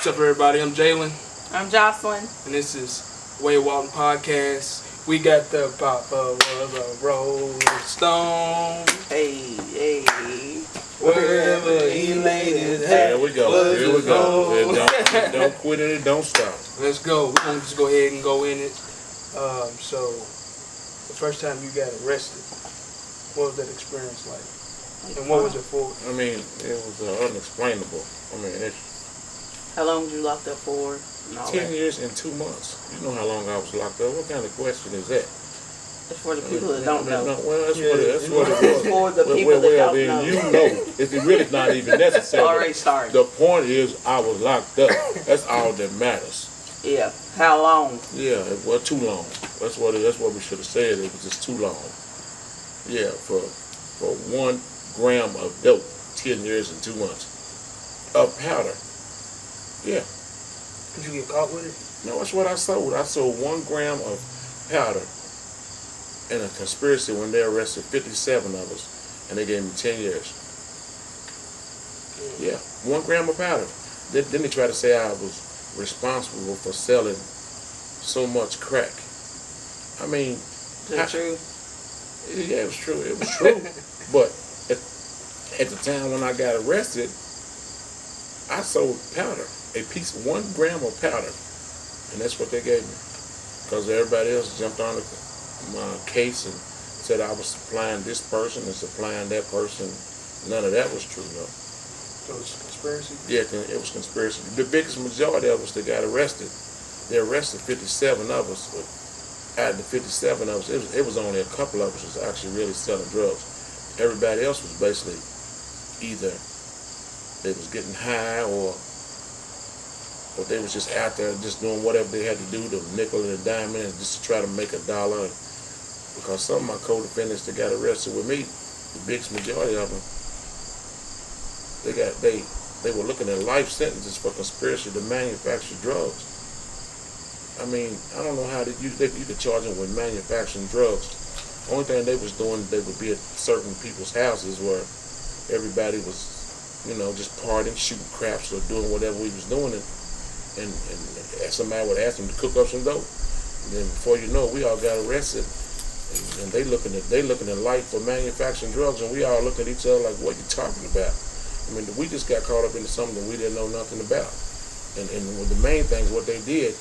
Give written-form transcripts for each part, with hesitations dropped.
What's up, everybody? I'm Jalen. I'm Jocelyn. And this is WayofWalton Podcast. We got the Papa of a Rolling Stone. Hey. Wherever he laid his head. There we go. Here we go. Don't quit it and don't stop. Let's go. We're going to just go ahead and go in it. So, the first time you got arrested, what was that experience like? And what was it for? I mean, it was unexplainable. I mean, How long was you locked up for? 10 years and 2 months. You know how long I was locked up. What kind of question is that? It's for the people that don't know. Well, that's what it was. For the people that don't know. You know. It's really not even necessary. Already started. The point is, I was locked up. That's all that matters. Yeah. How long? Yeah, it was too long. That's what we should have said. It was just too long. Yeah, for 1 gram of dope, 10 years and 2 months. Of powder. Yeah. Did you get caught with it? No, that's what I sold. I sold 1 gram of powder in a conspiracy when they arrested 57 of us, and they gave me 10 years. Yeah, 1 gram of powder. Then they tried to say I was responsible for selling so much crack. I mean, Is it true? Yeah, it was true. It was true. But at the time when I got arrested, I sold powder, 1 gram of powder, and that's what they gave me. Because everybody else jumped on my case and said I was supplying this person and supplying that person. None of that was true, though. So it's conspiracy? Yeah, it was conspiracy. The biggest majority of us that got arrested, they arrested 57 of us. But out of the 57 of us, it was only a couple of us was actually really selling drugs. Everybody else was basically either they was getting high or they was just out there just doing whatever they had to do to nickel and dime in just to try to make $1. Because some of my co-defendants that got arrested with me, the biggest majority of them, they were looking at life sentences for conspiracy to manufacture drugs. I mean, I don't know how you could charge them with manufacturing drugs. Only thing they was doing, they would be at certain people's houses where everybody was, just partying, shooting craps, or doing whatever we was doing, and somebody would ask them to cook up some dope. And then before you know it, we all got arrested, and they looking at life for manufacturing drugs, and we all looked at each other like, what are you talking about? I mean, we just got caught up into something that we didn't know nothing about. And the main thing, what they did,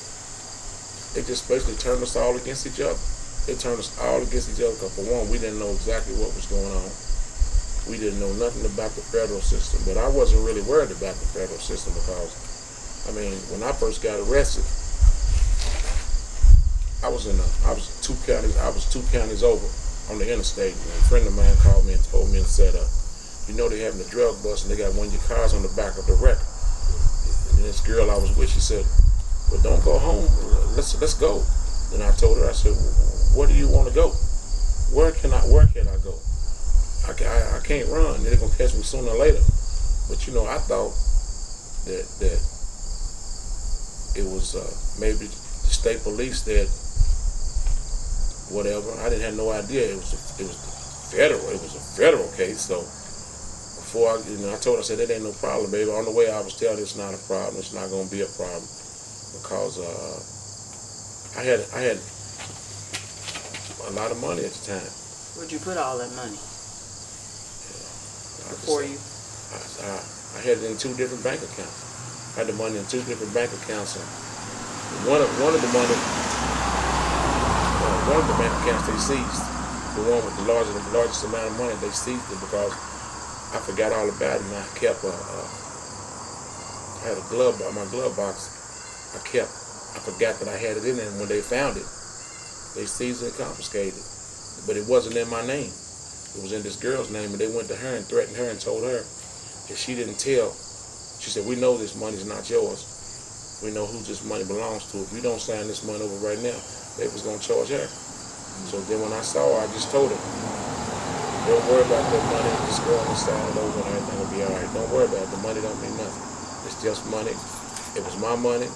they just basically turned us all against each other. They turned us all against each other because, for one, we didn't know exactly what was going on. We didn't know nothing about the federal system. But I wasn't really worried about the federal system because, I mean, when I first got arrested, I was 2 counties over on the interstate. And a friend of mine called me and told me and said, they having a drug bust and they got one of your cars on the back of the wreck. And this girl I was with, she said, well, don't go home. Let's go. And I told her, I said, where do you want to go? Where can I go? I can't run. They're gonna catch me sooner or later. But I thought that it was maybe the state police that whatever. I didn't have no idea it was federal. It was a federal case. So before I told her, I said, that ain't no problem, baby. On the way I was telling her it's not a problem. It's not gonna be a problem because I had a lot of money at the time. Where'd you put all that money? I had it in 2 different bank accounts. I had the money in 2 different bank accounts. And one of the bank accounts they seized, the one with the largest amount of money, they seized it because I forgot all about it, and I kept I had a glove, my glove box. I forgot that I had it in there, and when they found it, they seized it and confiscated it. But it wasn't in my name. It was in this girl's name, and they went to her and threatened her and told her if she didn't tell, she said, we know this money's not yours. We know who this money belongs to. If you don't sign this money over right now, they was going to charge her. So then when I saw her, I just told her, don't worry about that money. Just go and sign it over and everything will be all right. Don't worry about it. The money don't mean nothing. It's just money. It was my money.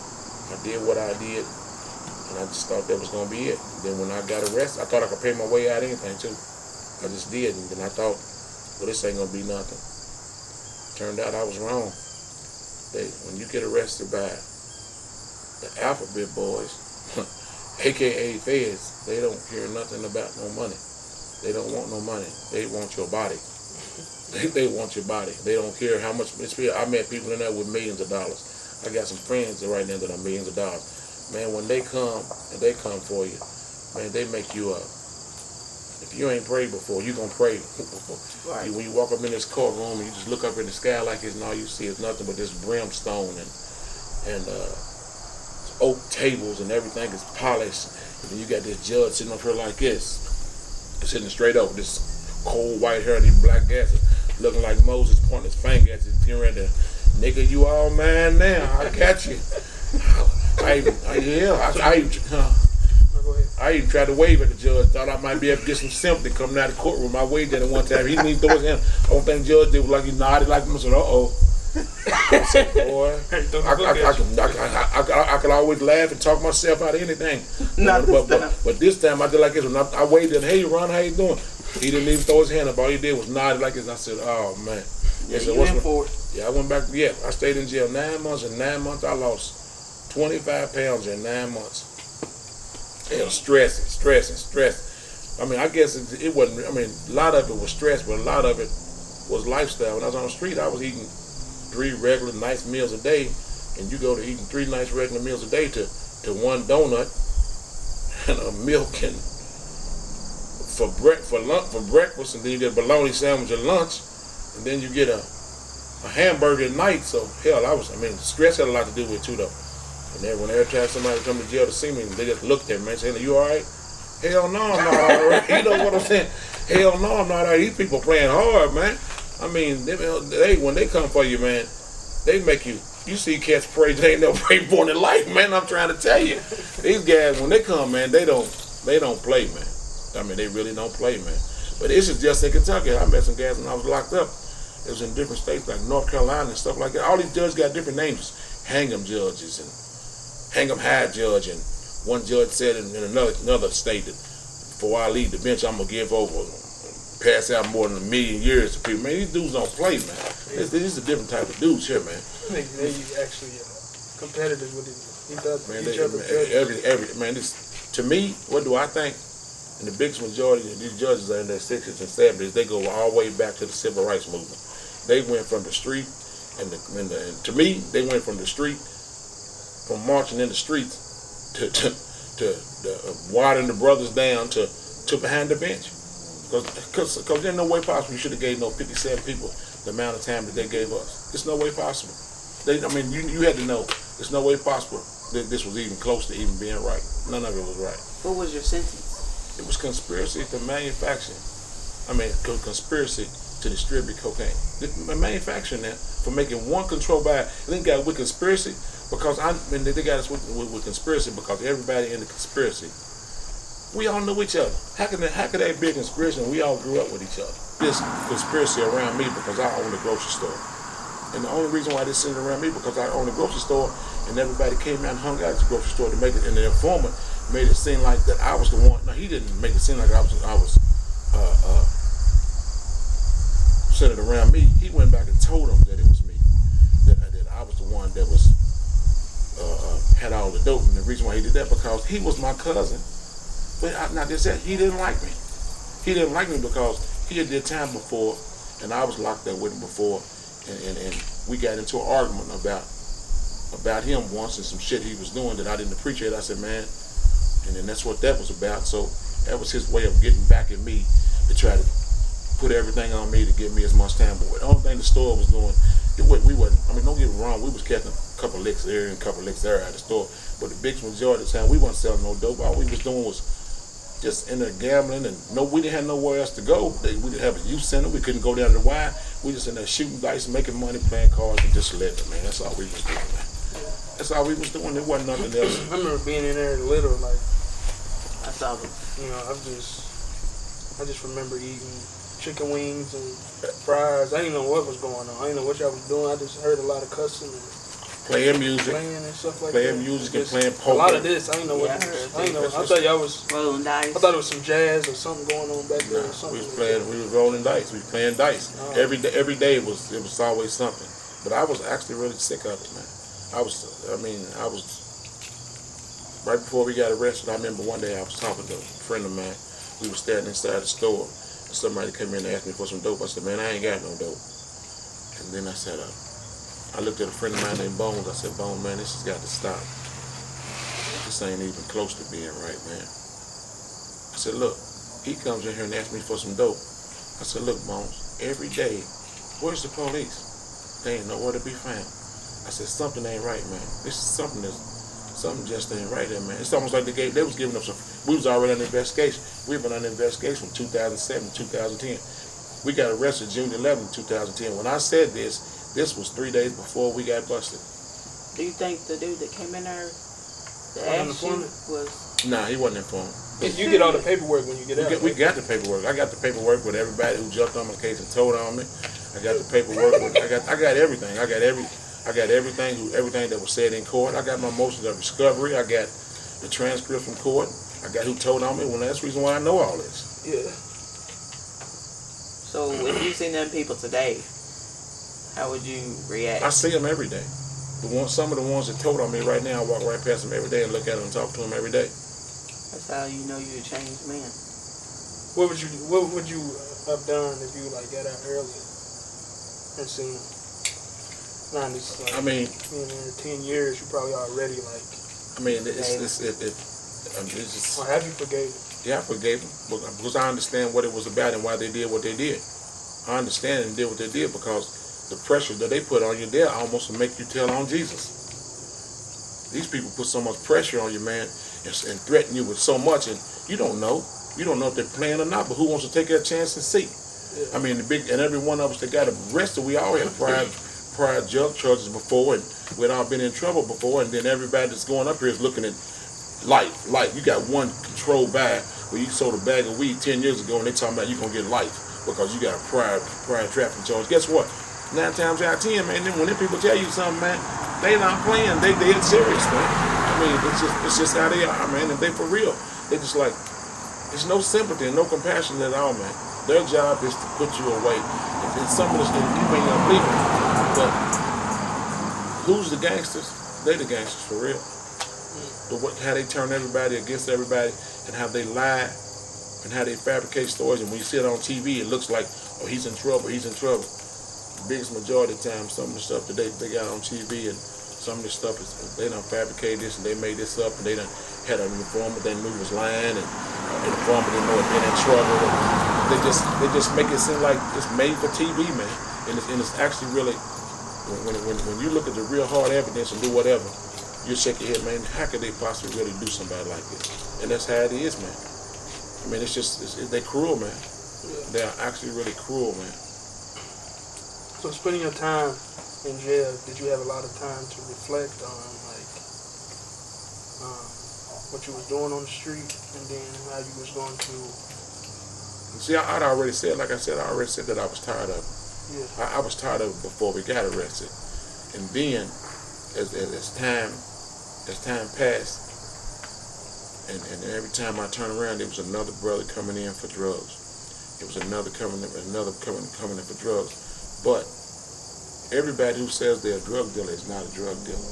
I did what I did, and I just thought that was going to be it. Then when I got arrested, I thought I could pay my way out anything, too. I just did, and then I thought, well, this ain't going to be nothing. Turned out I was wrong. when you get arrested by the alphabet boys, aka feds, they don't care nothing about no money. They don't want no money. They want your body. They want your body. They don't care how much. I met people in there with millions of dollars. I got some friends right now that are millions of dollars. Man, when they come and they come for you, man, they make you up. If you ain't prayed before, you gonna pray. Right. When you walk up in this courtroom and you just look up in the sky like this, and all you see is nothing but this brimstone and oak tables and everything is polished. And then you got this judge sitting up here like this, sitting straight up with this cold white hair and these black glasses, looking like Moses pointing his finger at you, getting ready to, nigga, you all man now, I got you. I even tried to wave at the judge. Thought I might be able to get some sympathy coming out of the courtroom. I waved at him one time. He didn't even throw his hand. I don't think the judge did was like he nodded like him. I said, uh-oh. I said, boy, I could always laugh and talk myself out of anything. But this time I did like this. When I waved at him, hey, Ron, how you doing? He didn't even throw his hand up. All he did was nod like this. I said, oh, man. Yeah, said, you in for it. Yeah, I went back. Yeah, I stayed in jail 9 months. In 9 months, I lost 25 pounds in 9 months. Yeah, stress. I mean, I guess it wasn't, I mean, a lot of it was stress, but a lot of it was lifestyle. When I was on the street, I was eating 3 regular nice meals a day, and you go to eating 3 nice regular meals a day to 1 donut and a milk and for breakfast, and then you get a bologna sandwich at lunch, and then you get a hamburger at night. So hell, stress had a lot to do with it too, though. And then every time somebody come to jail to see me, they just looked at me and said, you all right? Hell no, I'm not all right. You know what I'm saying? Hell no, I'm not all right. These people playing hard, man. I mean, they when they come for you, man, they make you see cats pray, they ain't never prayed for in their life, man. I'm trying to tell you. These guys, when they come, man, they don't play, man. I mean, they really don't play, man. But this is just in Kentucky. I met some guys when I was locked up. It was in different states like North Carolina and stuff like that. All these judges got different names. Hang'em judges and Hang'em High judge, and one judge said in another state that before I leave the bench, I'm gonna give over, pass out more than 1 million years to people. Man, these dudes don't play, man. These are different type of dudes here, man. They actually competitors with each other. To me, what do I think? And the biggest majority of these judges are in their 60s and 70s. They go all the way back to the civil rights movement. They went from the street, and to me, they went from the street, from marching in the streets to watering the brothers down to behind the bench. Because there's no way possible you should have gave no 57 people the amount of time that they gave us. It's no way possible. You had to know there's no way possible that this was even close to even being right. None of it was right. What was your sentence? It was conspiracy to manufacture. Conspiracy to distribute cocaine. Manufacturing that for making one control buy. Then got with conspiracy because they got us with conspiracy because everybody in the conspiracy, we all know each other. How could that be a conspiracy and we all grew up with each other? This conspiracy around me because I own a grocery store. And the only reason why this centered around me because I own a grocery store and everybody came out and hung out at the grocery store to make it, and the informant made it seem like that I was the one. No, he didn't make it seem like I was centered around me. He went back and told him that it was me, that I was the one that was had all the dope. And the reason why he did that because he was my cousin. But not just that, he didn't like me. He didn't like me because he had did time before, and I was locked up with him before, and we got into an argument about him once and some shit he was doing that I didn't appreciate. I said, man, and then that's what that was about. So that was his way of getting back at me to try to put everything on me to give me as much time. But the only thing the store was doing, we wasn't, don't get me wrong, we was catching a couple licks there and a couple licks there out of the store. But the big majority of the time, we wasn't selling no dope. All we was doing was just in there gambling, and we didn't have nowhere else to go. We didn't have a youth center. We couldn't go down to the Y. We just in there shooting dice, making money, playing cards, and just living, man. That's all we was doing, man. That's all we was doing. There wasn't nothing else. I remember being in there little, like, I saw them. I just remember eating chicken wings and fries. I didn't know what was going on. I didn't know what y'all was doing. I just heard a lot of cussing and playing music, and stuff like playing that. Music and playing poker. A lot of this, I didn't know what. I thought y'all was rolling dice. I thought it was some jazz or something going on back there. Or something. We was rolling dice. We was playing dice. Every day it was always something. But I was actually really sick of it, man. I was right before we got arrested. I remember one day I was talking to a friend of mine. We were standing inside the store. And somebody came in and asked me for some dope. I said, man, I ain't got no dope. And then I said, I looked at a friend of mine named Bones. I said, Bones, man, this has got to stop. This ain't even close to being right, man. I said, look, he comes in here and asks me for some dope. I said, look, Bones, every day, where's the police? They ain't nowhere to be found. I said, something ain't right, man. This is something just ain't right here, man. It's almost like they was giving us we was already under investigation. We've been under investigation from 2007 to 2010. We got arrested June 11, 2010. When I said this was 3 days before we got busted. Do you think the dude that came in there that asked you was... Nah, he wasn't informed. You get all the paperwork when you get out. We got the paperwork. I got the paperwork with everybody who jumped on my case and told on me. I got the paperwork. I got everything. I got everything that was said in court. I got my motions of discovery. I got the transcript from court. I got who told on me. Well, that's the reason why I know all this. Yeah. So if you seen them people today, how would you react? I see them every day. Some of the ones that told on me right now, I walk right past them every day and look at them and talk to them every day. That's how you know you're a changed man. What would you have done if you like got out earlier and seen them? Now this like, I mean, in 10 years, you probably already like. I mean, it's just. Or have you forgave it? Yeah, I forgave them because I understand what it was about and why they did what they did. I understand and did what they did because the pressure that they put on you there almost will make you tell on Jesus. These people put so much pressure on you, man, and threaten you with so much, and you don't know. You don't know if they're playing or not, but who wants to take that chance and see? Yeah. I mean, every one of us that got arrested, we all had prior drug charges before, and we'd all been in trouble before, and then everybody that's going up here is looking at life. You got one controlled bag where you sold a bag of weed 10 years ago, and they talking about you gonna get life because you got a prior trafficking charge. Guess what? 9 times out of 10, man, when them people tell you something, man, they not playing. They dead serious, man. I mean, it's just how they are, man, and they for real. They just like, there's no sympathy and no compassion at all, man. Their job is to put you away. And some of this thing, you may not believe it, but who's the gangsters? They the gangsters for real. How they turn everybody against everybody, and how they lie, and how they fabricate stories. And when you see it on TV, it looks like, oh, he's in trouble. The biggest majority of the time, some of the stuff that they got on TV and some of the stuff is they done fabricated this and they made this up, and they done had an informant they knew was lying, and an informant they know had been in trouble. They just make it seem like it's made for TV, man. And it's actually really, when you look at the real hard evidence and do whatever, you shake your head, man, how could they possibly really do somebody like this? And that's how it is, man. I mean, they're cruel, man. They are actually really cruel, man. So spending your time in jail, did you have a lot of time to reflect on, like, what you was doing on the street, and then how you was going to... See, I'd already said, like I said, I already said that I was tired of it. Yeah. I was tired of it before we got arrested. And then, as time passed, and every time I turned around, there was another brother coming in for drugs. It was another coming in for drugs. But everybody who says they're a drug dealer is not a drug dealer.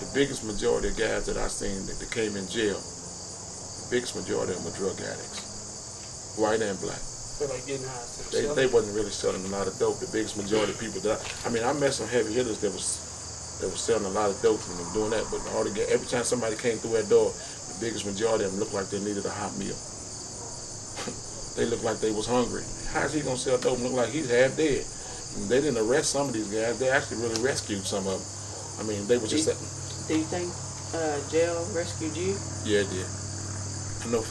The biggest majority of guys that I seen that came in jail, the biggest majority of them were drug addicts, white and black. Feel like getting high. They wasn't really selling a lot of dope. The biggest majority of people I met some heavy hitters that was selling a lot of dope and doing that, but every time somebody came through that door, the biggest majority of them looked like they needed a hot meal. They looked like they was hungry. How's he gonna sell dope and look like he's half dead? And they didn't arrest some of these guys. They actually really rescued some of them. I mean, they were just... Do you think jail rescued you? Yeah, it did. I know.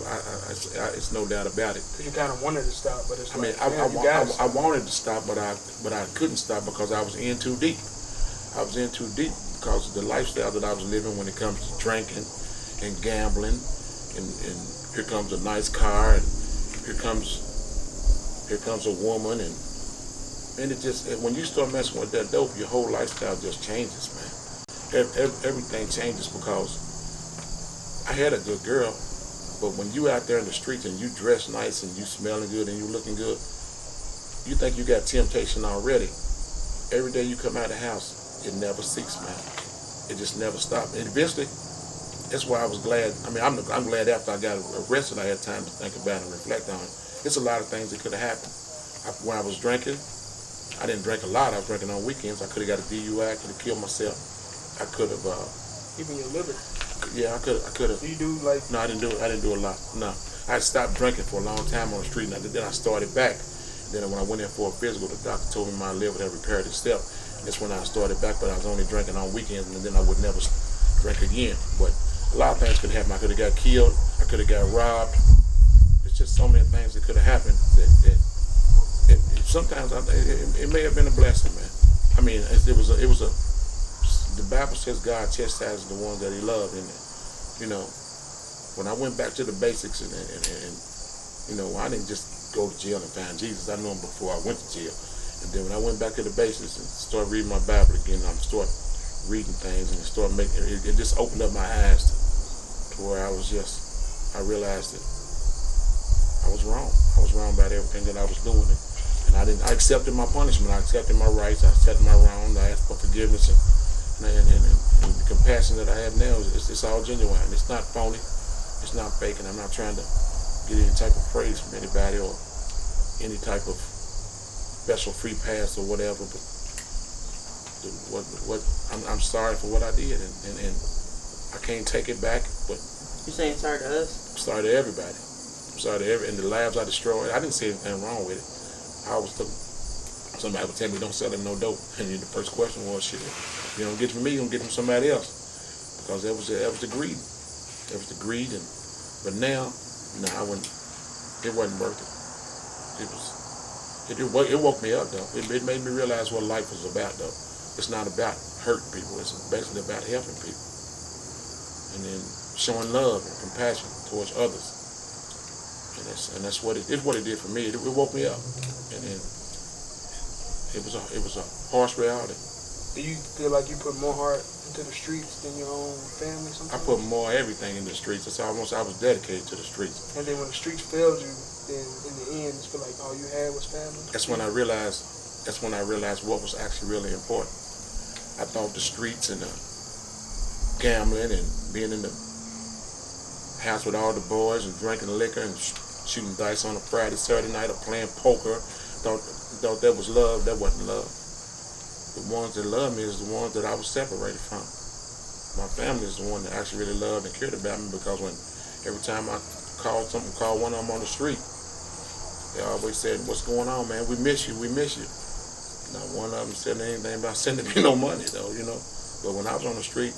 It's no doubt about it. Because you kind of wanted to stop, but it's I wanted to stop, but I couldn't stop because I was in too deep. I was in too deep because of the lifestyle that I was living when it comes to drinking and gambling, and here comes a nice car, and here comes a woman, and it just, when you start messing with that dope, your whole lifestyle just changes, man. Everything changes because I had a good girl, but when you out there in the streets and you dress nice and you smelling good and you looking good, you think you got temptation already. every day you come out of the house, it never ceased, man. It just never stopped. And eventually, that's why I was glad. I mean, I'm glad after I got arrested, I had time to think about it and reflect on it. It's a lot of things that could have happened. When I was drinking, I didn't drink a lot. I was drinking on weekends. I could have got a DUI. I could have killed myself. I could have. Even your liver. Yeah, I could have. Do you do like? No, I didn't do it. I didn't do a lot. No, I had stopped drinking for a long time on the street, and then I started back. Then when I went in for a physical, the doctor told me my liver had repaired itself. That's when I started back, but I was only drinking on weekends, and then I would never drink again. But a lot of things could happen. I could have got killed. I could have got robbed. It's just so many things that could have happened that sometimes it may have been a blessing, man. I mean, it was a. The Bible says God chastises the ones that He loved, and you know, when I went back to the basics and you know, I didn't just go to jail and find Jesus. I knew Him before I went to jail, and then when I went back to the basics and started reading my Bible again, I started reading things and it just opened up my eyes to where I realized that I was wrong. I was wrong about everything that I was doing. And I accepted my punishment. I accepted my rights. I accepted my wrongs. I asked for forgiveness. And the compassion that I have now, it's all genuine. It's not phony. It's not fake. And I'm not trying to get any type of praise from anybody or any type of special free pass or whatever. But I'm sorry for what I did. And I can't take it back. But You saying sorry to us? I'm sorry to everybody. I'm sorry to and the lives I destroyed. I didn't see anything wrong with it. I always took, somebody would tell me, don't sell him no dope. And the first question was, shit, you don't get it from me, you don't get it from somebody else. Because that was the greed. That was the greed. But now, I wouldn't, it wasn't worth it. It woke me up, though. It made me realize what life was about, though. It's not about hurting people. It's basically about helping people. And then showing love and compassion towards others. And that's what it did for me. It woke me up. And then it was a harsh reality. Do you feel like you put more heart into the streets than your own family sometimes? I put more everything in the streets. I was dedicated to the streets. And then when the streets failed you, then in the end, you feel like all you had was family? That's when I realized what was actually really important. I thought the streets and the gambling and being in the house with all the boys and drinking liquor and shooting dice on a Friday, Saturday night or playing poker, thought that was love. That wasn't love. The ones that loved me is the ones that I was separated from. My family is the one that actually really loved and cared about me, because every time I called one of them on the street, they always said, "What's going on, man? We miss you. We miss you." Not one of them said anything about sending me no money, though, you know. But when I was on the street,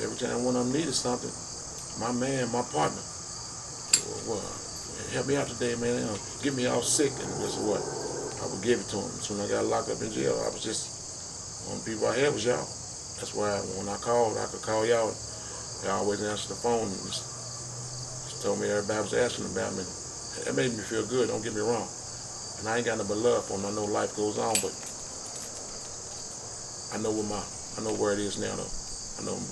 every time one of them needed something, my man, my partner, well, help me out today, man. Get me all sick, and this is what I would give it to him. So when I got locked up in jail, I was just, the only people I had was y'all. That's why when I called, I could call y'all. They always answered the phone and just told me everybody was asking about me. That made me feel good, don't get me wrong. And I ain't got no but love for them. I know life goes on, but I know where it is now, though. I know, and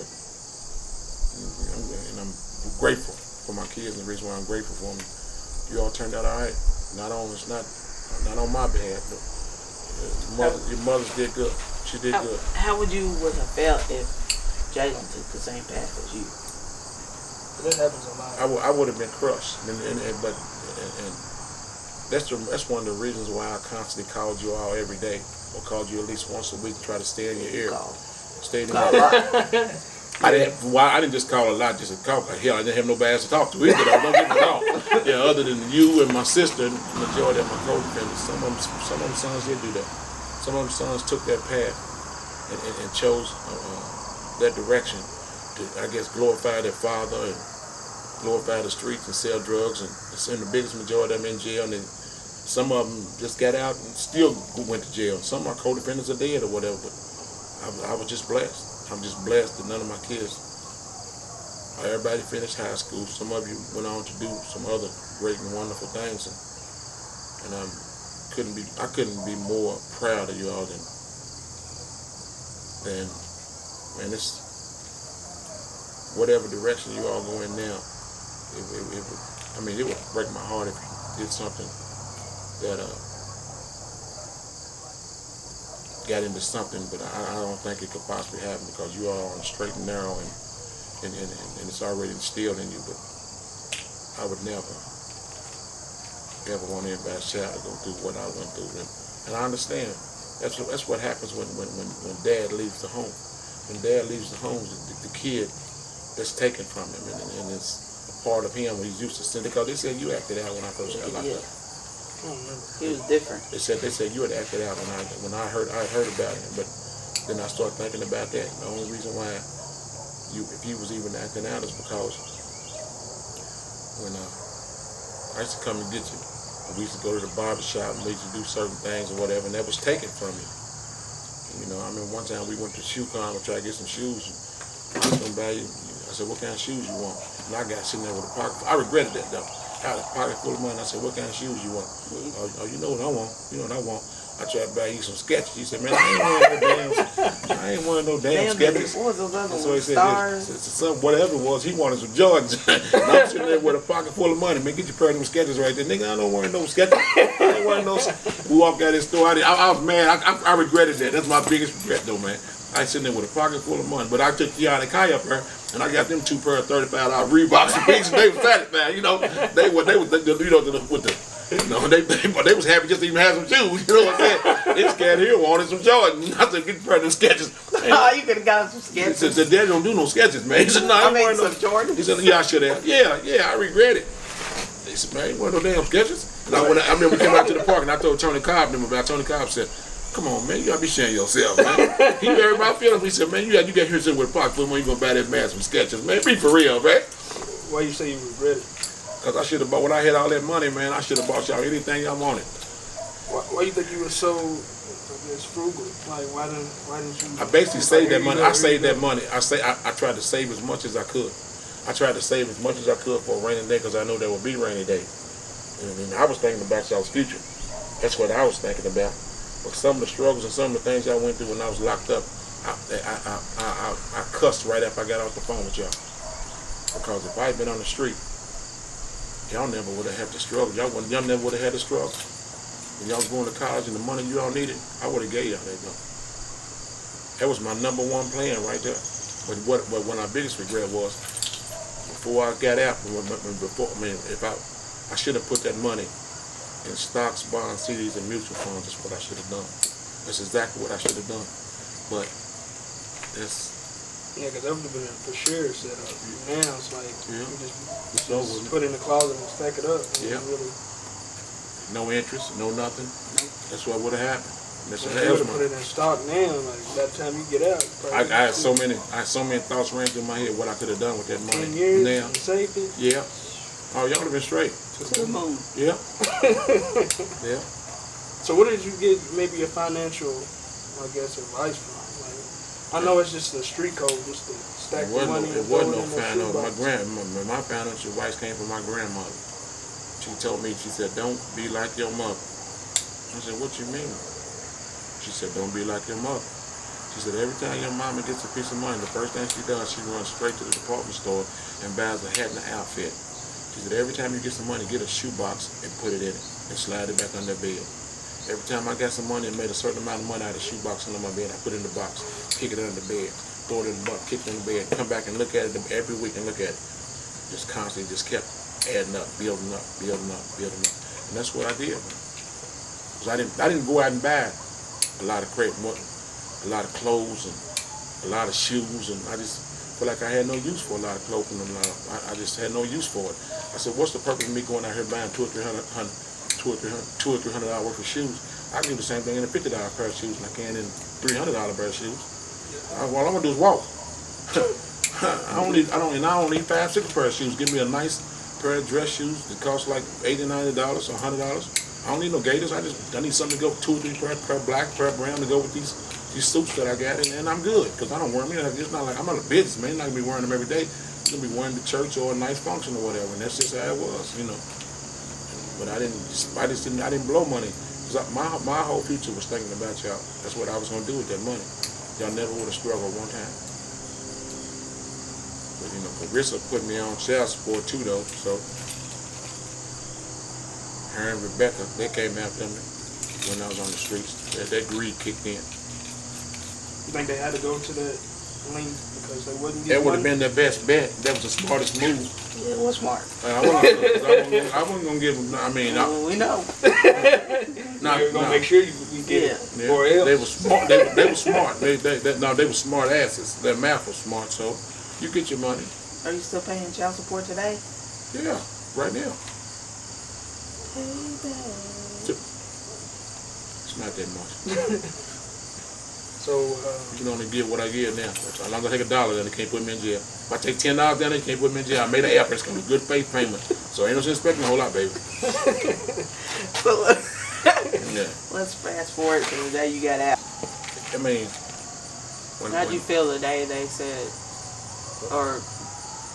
I'm grateful for my kids, and the reason why I'm grateful for them, you all turned out all right. Not on my behalf, but your mother's did good. She did good. How would you have felt if Jason took the same path as you? That happens a lot. I would have been crushed, but that's one of the reasons why I constantly called you all every day, or called you at least once a week to try to stay in your ear. Stay in your ear. I didn't just call a lot just to talk. Hell, I didn't have nobody else to talk to either. Don't get me wrong. Yeah, other than you and my sister, the majority of my co-defendants, some of them sons did do that. Some of them sons took that path and chose that direction to, I guess, glorify their father and glorify the streets and sell drugs. And the biggest majority of them in jail. And then some of them just got out and still went to jail. Some of my co-defendants are dead or whatever. But I was just blessed. I'm just blessed that none of my kids, everybody finished high school. Some of you went on to do some other great and wonderful things, and I couldn't be more proud of you all than it's whatever direction you all go in now. It would break my heart if you did something that got into something, but I don't think it could possibly happen because you are on the straight and narrow, and it's already instilled in you. But I would never want anybody's child to go through what I went through, and I understand. That's what happens when dad leaves the home. When dad leaves the home, the kid that's taken from him, and it's a part of him. He's used to sin because they said you acted out when I first got locked up. He was different. They said you had acted out when I heard about him, but then I started thinking about that. The only reason why if he was even acting out is because when I used to come and get you, we used to go to the barber shop and we used to do certain things or whatever, and that was taken from you. You know, I mean, one time we went to Shoe Con to try to get some shoes. I was gonna buy you. I said, "What kind of shoes you want?" And I got sitting there with a pocket. I regretted that though. I had a pocket full of money. I said, "What kind of shoes you want?" Oh, you know what I want. You know what I want. I tried to buy you some Skechers. He said, "Man, I ain't one of no damn Skechers." What was those other So he ones? said, whatever it was, he wanted some Jordans. And I'm sitting there with a pocket full of money. Man, get your pair of them Skechers right there. Nigga, I don't want no Skechers. I ain't wearing no. We walked out of this store. I was mad. I regretted that. That's my biggest regret, though, man. I sitting there with a pocket full of money. But I took Keon and Kai up there, and I got them 2 pair of $35 Reeboks and things, and they was satisfied. You know, they was with the. No, they was happy just to even have some shoes. You know what I'm saying? This cat here wanted some Jordans. I said, get the pair of them Skechers. Oh, you could have got some Skechers. He said, Dad don't do no Skechers, man. He said, no, I ain't wearing no Jordans. He said, yeah, I should have. Yeah, I regret it. He said, man, I ain't wearing no damn Skechers. And I remember we came out to the park and I told Tony Cobb them about. Tony Cobb said, come on, man, you gotta be sharing yourself, man. He buried my feelings. He said, man, you got here sitting with a pocket full of money, you gonna buy that man some Skechers, man. Be for real, man. Why you say you regret it? Because I should have bought, when I had all that money, man, I should have bought y'all anything y'all wanted. Why you think you were so, I guess, frugal? Like, why didn't you? I basically saved that money. I saved that money. I tried to save as much as I could. I tried to save as much as I could for a rainy day because I knew there would be rainy day. And I was thinking about y'all's future. That's what I was thinking about. But some of the struggles and some of the things I went through when I was locked up, I cussed right after I got off the phone with y'all. Because if I had been on the street, y'all never would have had the struggle. Y'all never would have had the struggle. When y'all was going to college and the money you all needed, I would have gave y'all that money. That was my number one plan right there. But what my biggest regret was, before I got out, I should have put that money in stocks, bonds, CDs, and mutual funds. That's what I should have done. That's exactly what I should have done. But that's... Yeah, because that would have been a for sure setup. Now it's like, you just put it in the closet and stack it up. Yeah. Really... No interest, no nothing. That's what would have happened. That's what you would have put it in stock now. Like, by the time you get out, I had so many thoughts ran through my head what I could have done with that money. 10 years, now, you saved it? Yeah. Oh, y'all would have been straight. To the moon. Yeah. Yeah. So what did you get maybe a financial, I guess, advice from? Like, I know it's just a street code, just to stack the money. It wasn't no financial. My financial advice came from my grandmother. She told me, she said, don't be like your mother. I said, what you mean? She said, don't be like your mother. She said, every time your mama gets a piece of money, the first thing she does, she runs straight to the department store and buys a hat and an outfit. She said, every time you get some money, get a shoebox and put it in it and slide it back under the bed. Every time I got some money and made a certain amount of money out of the shoebox under my bed, I put it in the box, kick it under the bed, throw it in the box, kick it in the bed, come back and look at it every week and look at it. Just constantly just kept adding up, building up, building up, building up. And that's what I did. Because I didn't go out and buy a lot of a lot of clothes and a lot of shoes, and I just feel like I had no use for a lot of clothing. And I just had no use for it. I said, what's the purpose of me going out here buying $200 or $300 worth of shoes? I can do the same thing in a $50 pair of shoes and I can in $300 pair of shoes. All I'm gonna do is walk. I don't need 5-6 pair of shoes. Give me a nice pair of dress shoes that cost like $80, $90 or $100. I don't need no gaiters. I need something to go 2 or 3 pair of black, pair of brown to go with these suits that I got, and I'm good because I don't wear them. It's not like I'm not a businessman. I'm not gonna be wearing them every day. I'm gonna be wearing them to church or a nice function or whatever, and that's just how it was, you know. But I didn't blow money. Cause my whole future was thinking about y'all. That's what I was gonna do with that money. Y'all never would have struggled one time. But you know, Carissa put me on child support too, though. So her and Rebecca, they came after me when I was on the streets. That greed kicked in. You think they had to go to that length because they wouldn't get That would have money? been their best bet. That was the smartest move. Yeah, it was smart. I wasn't gonna give them. I mean, We know. You're gonna make sure you get it. Yeah, Or else. they were smart. They were smart. They were smart asses. Their math was smart. So you get your money. Are you still paying child support today? Yeah, right now. It's not that much. So You can only give what I give now. As long as I take $1, then they can't put me in jail. If I take $10 down, they can't put me in jail. I made an effort. It's gonna be good faith payment. So ain't no sense expecting a whole lot, baby. So Yeah. let's fast forward to the day you got out. I mean, How'd you feel the day they said, or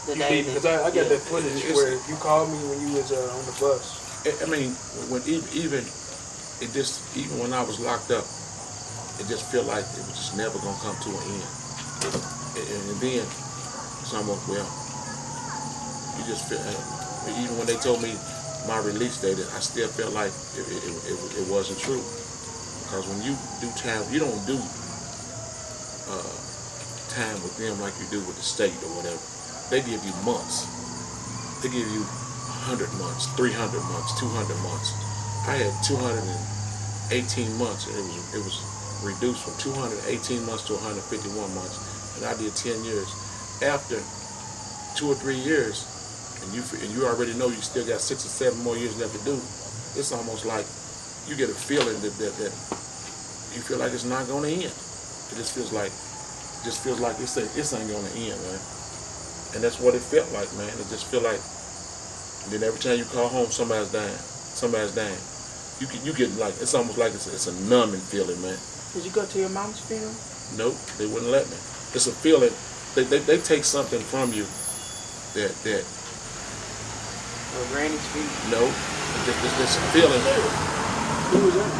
the you day beat, that? because I got that footage It's- where you called me when you was on the bus. I mean, when even when I was locked up, it just felt like it was just never gonna come to an end. And then it's almost, well, you just feel. Even when they told me my release date, I still felt like it wasn't true. Because when you do time, you don't do time with them like you do with the state or whatever. They give you months. They give you 100 months, 300 months, 200 months. I had 218 months, and it was reduced from 218 months to 151 months, and I did 10 years. After 2 or 3 years, and you already know you still got 6 or 7 more years left to do, it's almost like you get a feeling that you feel like it's not going to end. It just feels like this ain't going to end, man. And that's what it felt like, man. It just feel like. And then every time you call home, somebody's dying. Somebody's dying. You get like, it's almost like it's a numbing feeling, man. Did you go to your mom's funeral? Nope, they wouldn't let me. It's a feeling. They take something from you that Or Granny's funeral? no, it's a feeling. Who was that?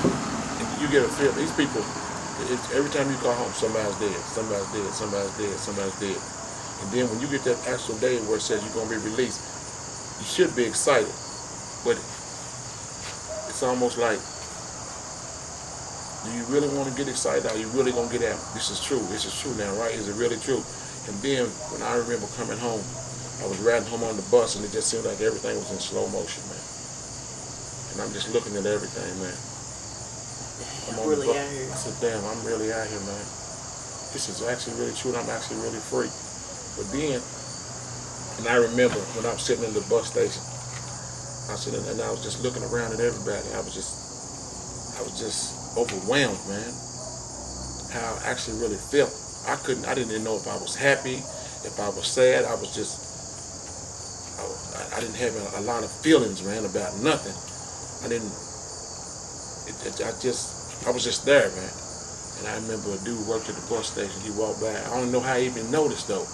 You get a feeling. These people, every time you call home, somebody's dead. Somebody's dead. Somebody's dead. Somebody's dead. And then when you get that actual day where it says you're gonna be released, you should be excited, but it's almost like, do you really want to get excited? Are you really going to get out? This is true. This is true now, right? Is it really true? And then when I remember coming home, I was riding home on the bus, and it just seemed like everything was in slow motion, man. And I'm just looking at everything, man. I'm on Really the bus. out here. I said, damn, I'm really out here, man. This is actually really true, and I'm actually really free. But then, and I remember when I was sitting in the bus station, and I was just looking around at everybody. I was just overwhelmed, man. How I actually really felt. I didn't even know if I was happy, if I was sad. I didn't have a lot of feelings, man, about nothing. I was just there, man. And I remember a dude worked at the bus station. He walked by. I don't know how he even noticed, though.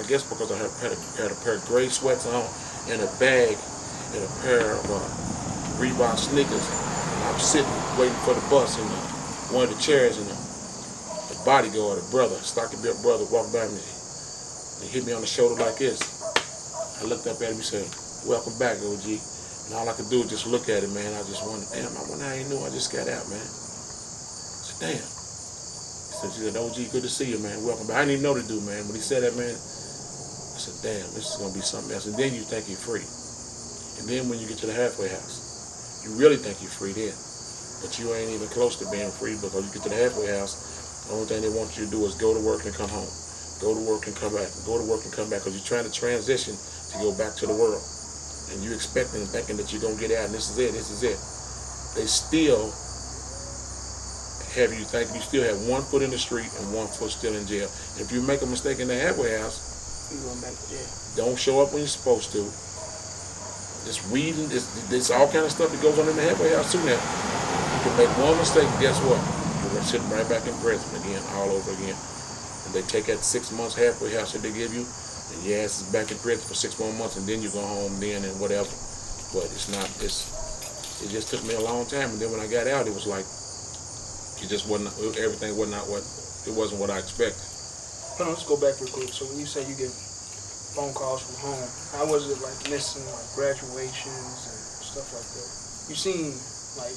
I guess because I had a pair of gray sweats on and a bag and a pair of Reebok sneakers. And I was sitting waiting for the bus in one of the chairs, and the bodyguard, a brother, stocky built brother, walked by me. He hit me on the shoulder like this. I looked up at him and said, "Welcome back, OG." And all I could do was just look at him, man. I just wondered, damn, I wonder how he knew I just got out, man. I said, damn. He said, OG, good to see you, man. Welcome back. I didn't even know the dude, man. When he said that, man, I said, damn, this is going to be something else. And then you think you're free. And then when you get to the halfway house, you really think you're free then. But you ain't even close to being free, because you get to the halfway house, the only thing they want you to do is go to work and come home. Go to work and come back. Go to work and come back, because you're trying to transition to go back to the world. And you're expecting and thinking that you're going to get out, and this is it, this is it. They still have you think you still have one foot in the street and one foot still in jail. And if you make a mistake in the halfway house, You going back to jail? don't show up when you're supposed to. It's weed and it's all kind of stuff that goes on in the halfway house too now. You can make one mistake, and guess what? You're gonna sit right back in prison again, all over again. And they take that 6 months halfway house that they give you, and your ass is back in prison for 6 more months, and then you go home then and whatever. But it just took me a long time, and then when I got out, it was like everything wasn't what I expected. Hold on, let's go back real quick. So when you say you get phone calls from home, how was it like missing like graduations and stuff like that? You seem like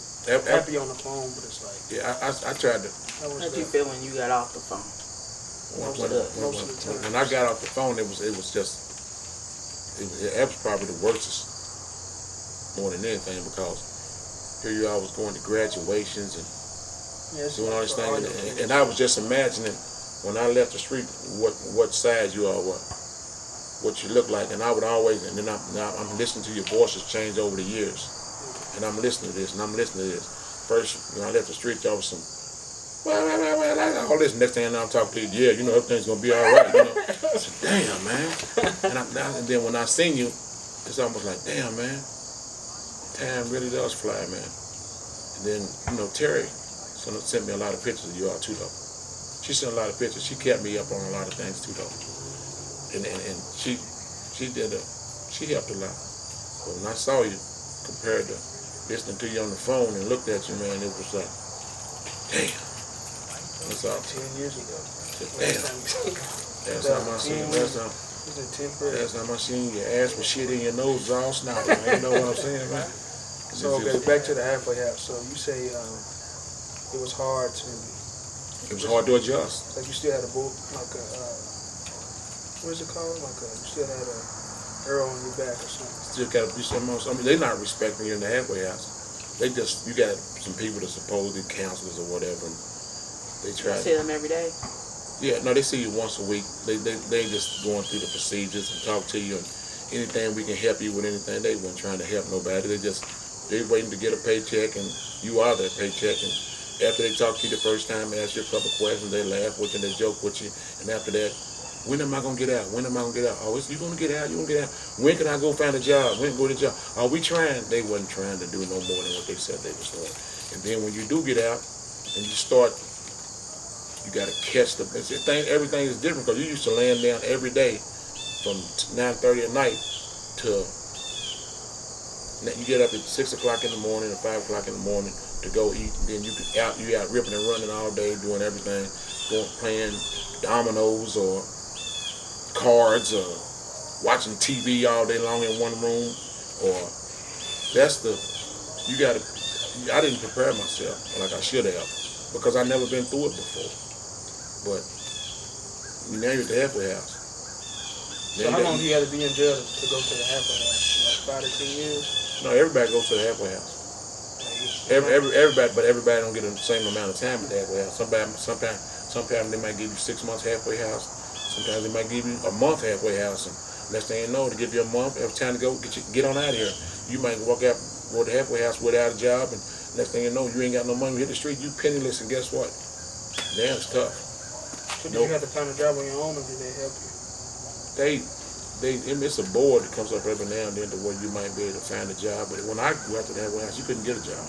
happy on the phone, but it's like, yeah, I tried to How'd you feel when you got off the phone? When I got off the phone, that was probably the worstest more than anything, because here you all was going to graduations and doing all this thing, and I was just imagining when I left the street what size you all were, what you look like, and I would always, and then I'm listening to your voices change over the years, and I'm listening to this and I'm listening to this. First, when I left the street, there was some all this. Next thing I know, I'm talking to you. Yeah, you know, everything's gonna be all right. You know, I said, damn, man. And then when I seen you, it's almost like, damn, man. Time really does fly, man. And then, you know, Terry sent me a lot of pictures of you all too, though. She sent a lot of pictures. She kept me up on a lot of things too, though. And she helped a lot. But when I saw you, compared to listening to you on the phone and looked at you, man, it was like, damn. That's all. 10 years ago. Damn. Last time I seen you, last time I seen your ass with shit in your nose all snotty, man. You know what I'm saying, man? So, okay, back to the halfway house. So you say it was hard to... It was hard to adjust. Like you still had a boot, like a... what is it called? Like you still had a arrow on your back or something. Still got to be something. I mean, they're not respecting you in the halfway house. They just... You got some people that supposedly counselors or whatever. And they try. You see them every day? Yeah, no, they see you once a week. They just going through the procedures and talk to you, and anything we can help you with, anything. They weren't trying to help nobody. They waiting to get a paycheck, and you are their paycheck. And after they talk to you the first time, ask you a couple questions, they laugh with you, they joke with you, and after that, when am I gonna get out? When am I gonna get out? Oh, you gonna get out? You gonna get out? When can I go find a job? When go to the job? Are we trying? They wasn't trying to do no more than what they said they was doing. And then when you do get out, and you start. You got to catch the thing. Everything is different, because you used to laying down every day from 9:30 at night to you get up at 6 o'clock in the morning or 5 o'clock in the morning to go eat. And then you out ripping and running all day, doing everything, going playing dominoes or cards or watching TV all day long in one room. Or I didn't prepare myself like I should have, because I never been through it before. But now you're at the halfway house. So how long do you have to be in jail to go to the halfway house? Like 5 to 10 years? No, everybody goes to the halfway house. Everybody, but everybody don't get the same amount of time at the halfway house. Sometimes they might give you 6 months halfway house. Sometimes they might give you a month halfway house. And next thing you know, to give you a month, every time to go get on out of here. You might go to the halfway house without a job, and next thing you know, you ain't got no money. You hit the street, you penniless, and guess what? Damn, it's tough. So did you have to find a job on your own, or did they help you? It's a board that comes up every now and then to where you might be able to find a job. But when I went to the halfway house, you couldn't get a job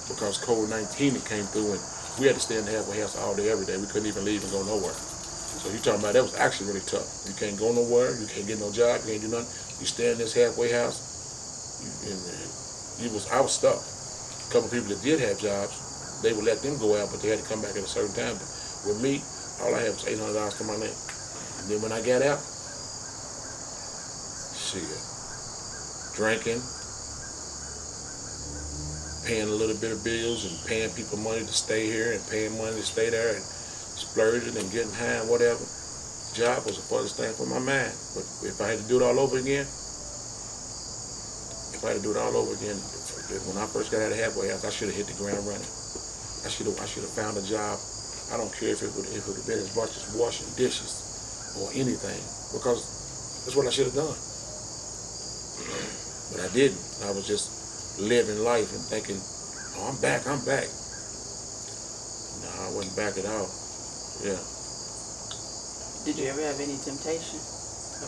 because COVID-19 came through, and we had to stay in the halfway house all day, every day. We couldn't even leave and go nowhere. So you're talking about that was actually really tough. You can't go nowhere. You can't get no job. You can't do nothing. You stay in this halfway house. I was stuck. A couple of people that did have jobs, they would let them go out, but they had to come back at a certain time. But with me, all I had was $800 to my name. And then when I got out, drinking, paying a little bit of bills, and paying people money to stay here, and paying money to stay there, and splurging and getting high and whatever. Job was the furthest thing from my mind. But if I had to do it all over again, when I first got out of the halfway house, I should have hit the ground running. I should have found a job. I don't care if it would have been as much as washing dishes or anything, because that's what I should have done. But I didn't. I was just living life and thinking, oh, I'm back. No, I wasn't back at all. Yeah. Did you ever have any temptation?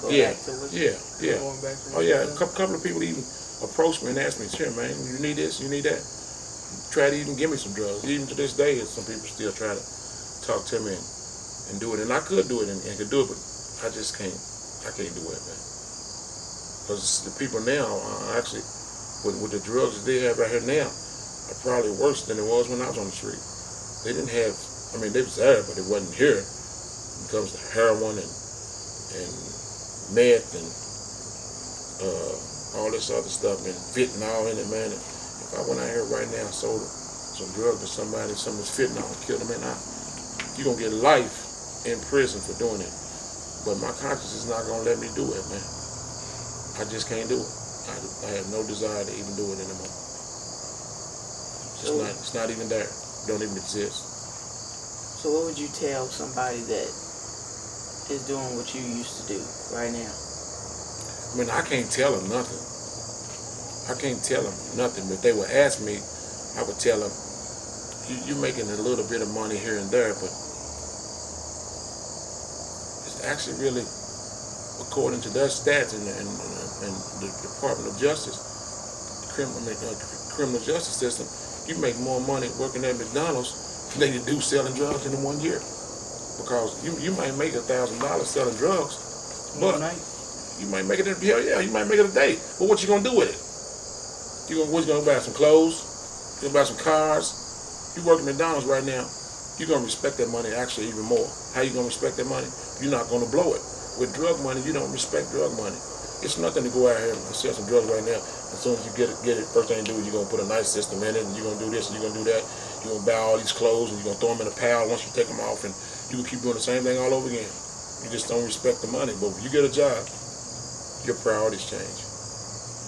Yeah. Going back to Oh yeah, a couple of people even approached me and asked me, sure, man, you need this, you need that. Try to even give me some drugs. Even to this day, some people still try to talk to me and do it. And I could do it and could do it, but I just can't. I can't do it, man. Because the people now, actually, with the drugs that they have right here now, are probably worse than it was when I was on the street. They didn't have, they was there, but it wasn't here. When it comes to heroin and meth and all this other stuff and fentanyl in it, man. If I went out here right now and sold some drugs to somebody, something's fentanyl, kill them, and you're going to get life in prison for doing it. But my conscience is not going to let me do it, man. I just can't do it. I have no desire to even do it anymore. It's not even there. It don't even exist. So what would you tell somebody that is doing what you used to do right now? I mean, I can't tell them nothing. I can't tell them nothing. But if they would ask me, I would tell them, you're making a little bit of money here and there, but it's actually really, according to their stats and the Department of Justice, the criminal justice system, you make more money working at McDonald's than you do selling drugs in 1 year. Because you might make $1,000 selling drugs, but you might make it in you might make it a day. But what you gonna do with it? What you gonna buy? Some clothes? You gonna buy some cars? You work at McDonald's right now, you're gonna respect that money actually even more. How you gonna respect that money? You're not gonna blow it. With drug money, you don't respect drug money. It's nothing to go out here and sell some drugs right now. As soon as you get it, first thing you do is you're gonna put a nice system in it, and you're gonna do this and you're gonna do that. You're gonna buy all these clothes and you're gonna throw them in a pile once you take them off, and you can keep doing the same thing all over again. You just don't respect the money. But when you get a job, your priorities change.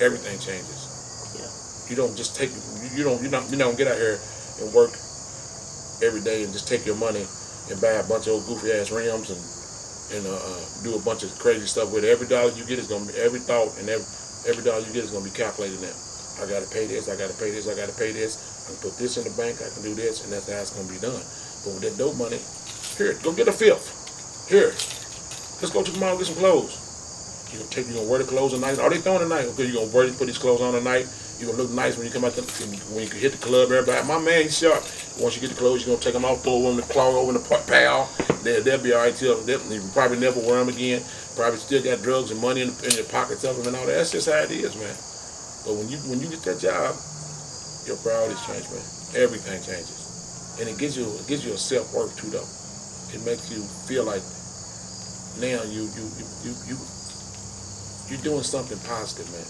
Everything changes. Yeah. You don't just take. You're not gonna get out here and work every day and just take your money and buy a bunch of old goofy ass rims and do a bunch of crazy stuff with it. Every dollar you get is gonna be every dollar you get is gonna be calculated now. I gotta pay this. I gotta pay this. I gotta pay this. I can put this in the bank. I can do this, and that's how it's gonna be done. But with that dope money, here, go get a fifth. Here, let's go to the mall and get some clothes. You gonna wear the clothes tonight. Are they throwing tonight? Okay, you gonna put these clothes on tonight. You gonna look nice when you come out when you hit the club. Everybody, my man, he's sharp. Once you get the clothes, you're gonna take them off, throw them in the clog over in the pal. They'll be all right till you probably never wear them again. Probably still got drugs and money in your pockets of them and all that. That's just how it is, man. But when you get that job, your priorities change, man. Everything changes, and it gives you a self-worth too, though. It makes you feel like now you're doing something positive, man.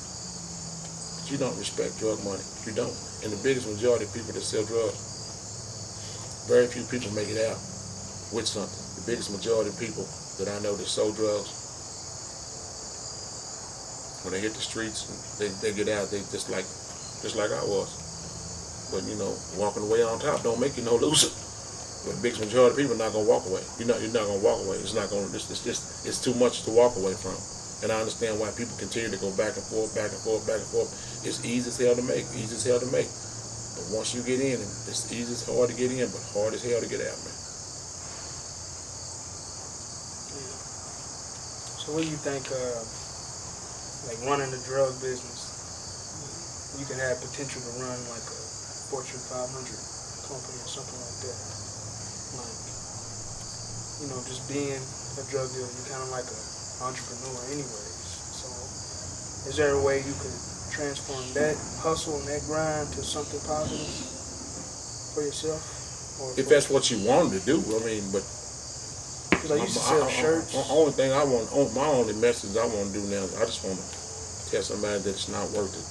But you don't respect drug money. You don't. And the biggest majority of people that sell drugs, very few people make it out with something. The biggest majority of people that I know that sold drugs, when they hit the streets, they get out, they just like I was. But walking away on top don't make you no loser. But the biggest majority of people are not gonna walk away. You're not gonna walk away. It's too much to walk away from. And I understand why people continue to go back and forth, back and forth, back and forth. It's easy as hell to make, But once you get in, it's easy as hard to get in, but hard as hell to get out, man. So what do you think, like running the drug business, you can have potential to run like a Fortune 500 company or something like that? Like, just being a drug dealer, you're kind of like an entrepreneur anyways. So is there a way you could transform that hustle and that grind to something positive for yourself? If that's what you wanted to do, I mean, but because I used to sell shirts. Only thing I want, my only message I want to do now is I just want to tell somebody that it's not worth it.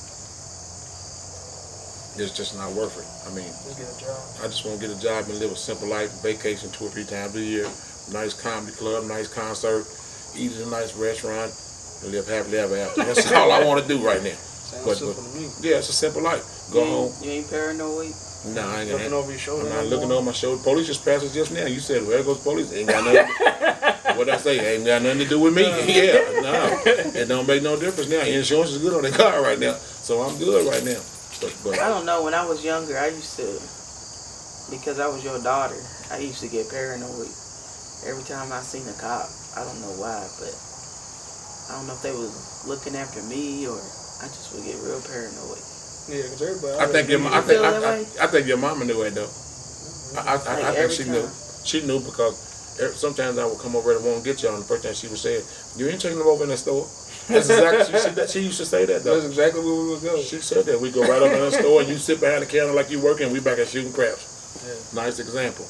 It's just not worth it. I mean, just get a job. I just want to get a job and live a simple life, vacation 2 or 3 times a year, nice comedy club, nice concert, eat at a nice restaurant, and live happily ever after. That's all I want to do right now. Sounds simple to me. Yeah, it's a simple life. Go home. You ain't paranoid? Nah, I ain't looking over your shoulder. I'm not looking over my shoulder. Police just passed us just now. You said, well, there goes police. Ain't got nothing. What I say? Ain't got nothing to do with me. Yeah, no. It don't make no difference now. Insurance is good on the car right now, so I'm good right now. But I don't know. When I was younger, I used to, because I was your daughter, I used to get paranoid every time I seen a cop. I don't know why, but I don't know if they was looking after me or I just would get real paranoid. Yeah, because everybody. I think your mama knew it though. I think she knew. She knew because sometimes I would come over and want to get you, and the first thing she would say, "You ain't taking them over in the store." That's exactly. She used to say that though. That's exactly where we would go. She said that we go right up in the store and you sit behind the counter like you working. And we back at shooting craps. Yeah. Nice example.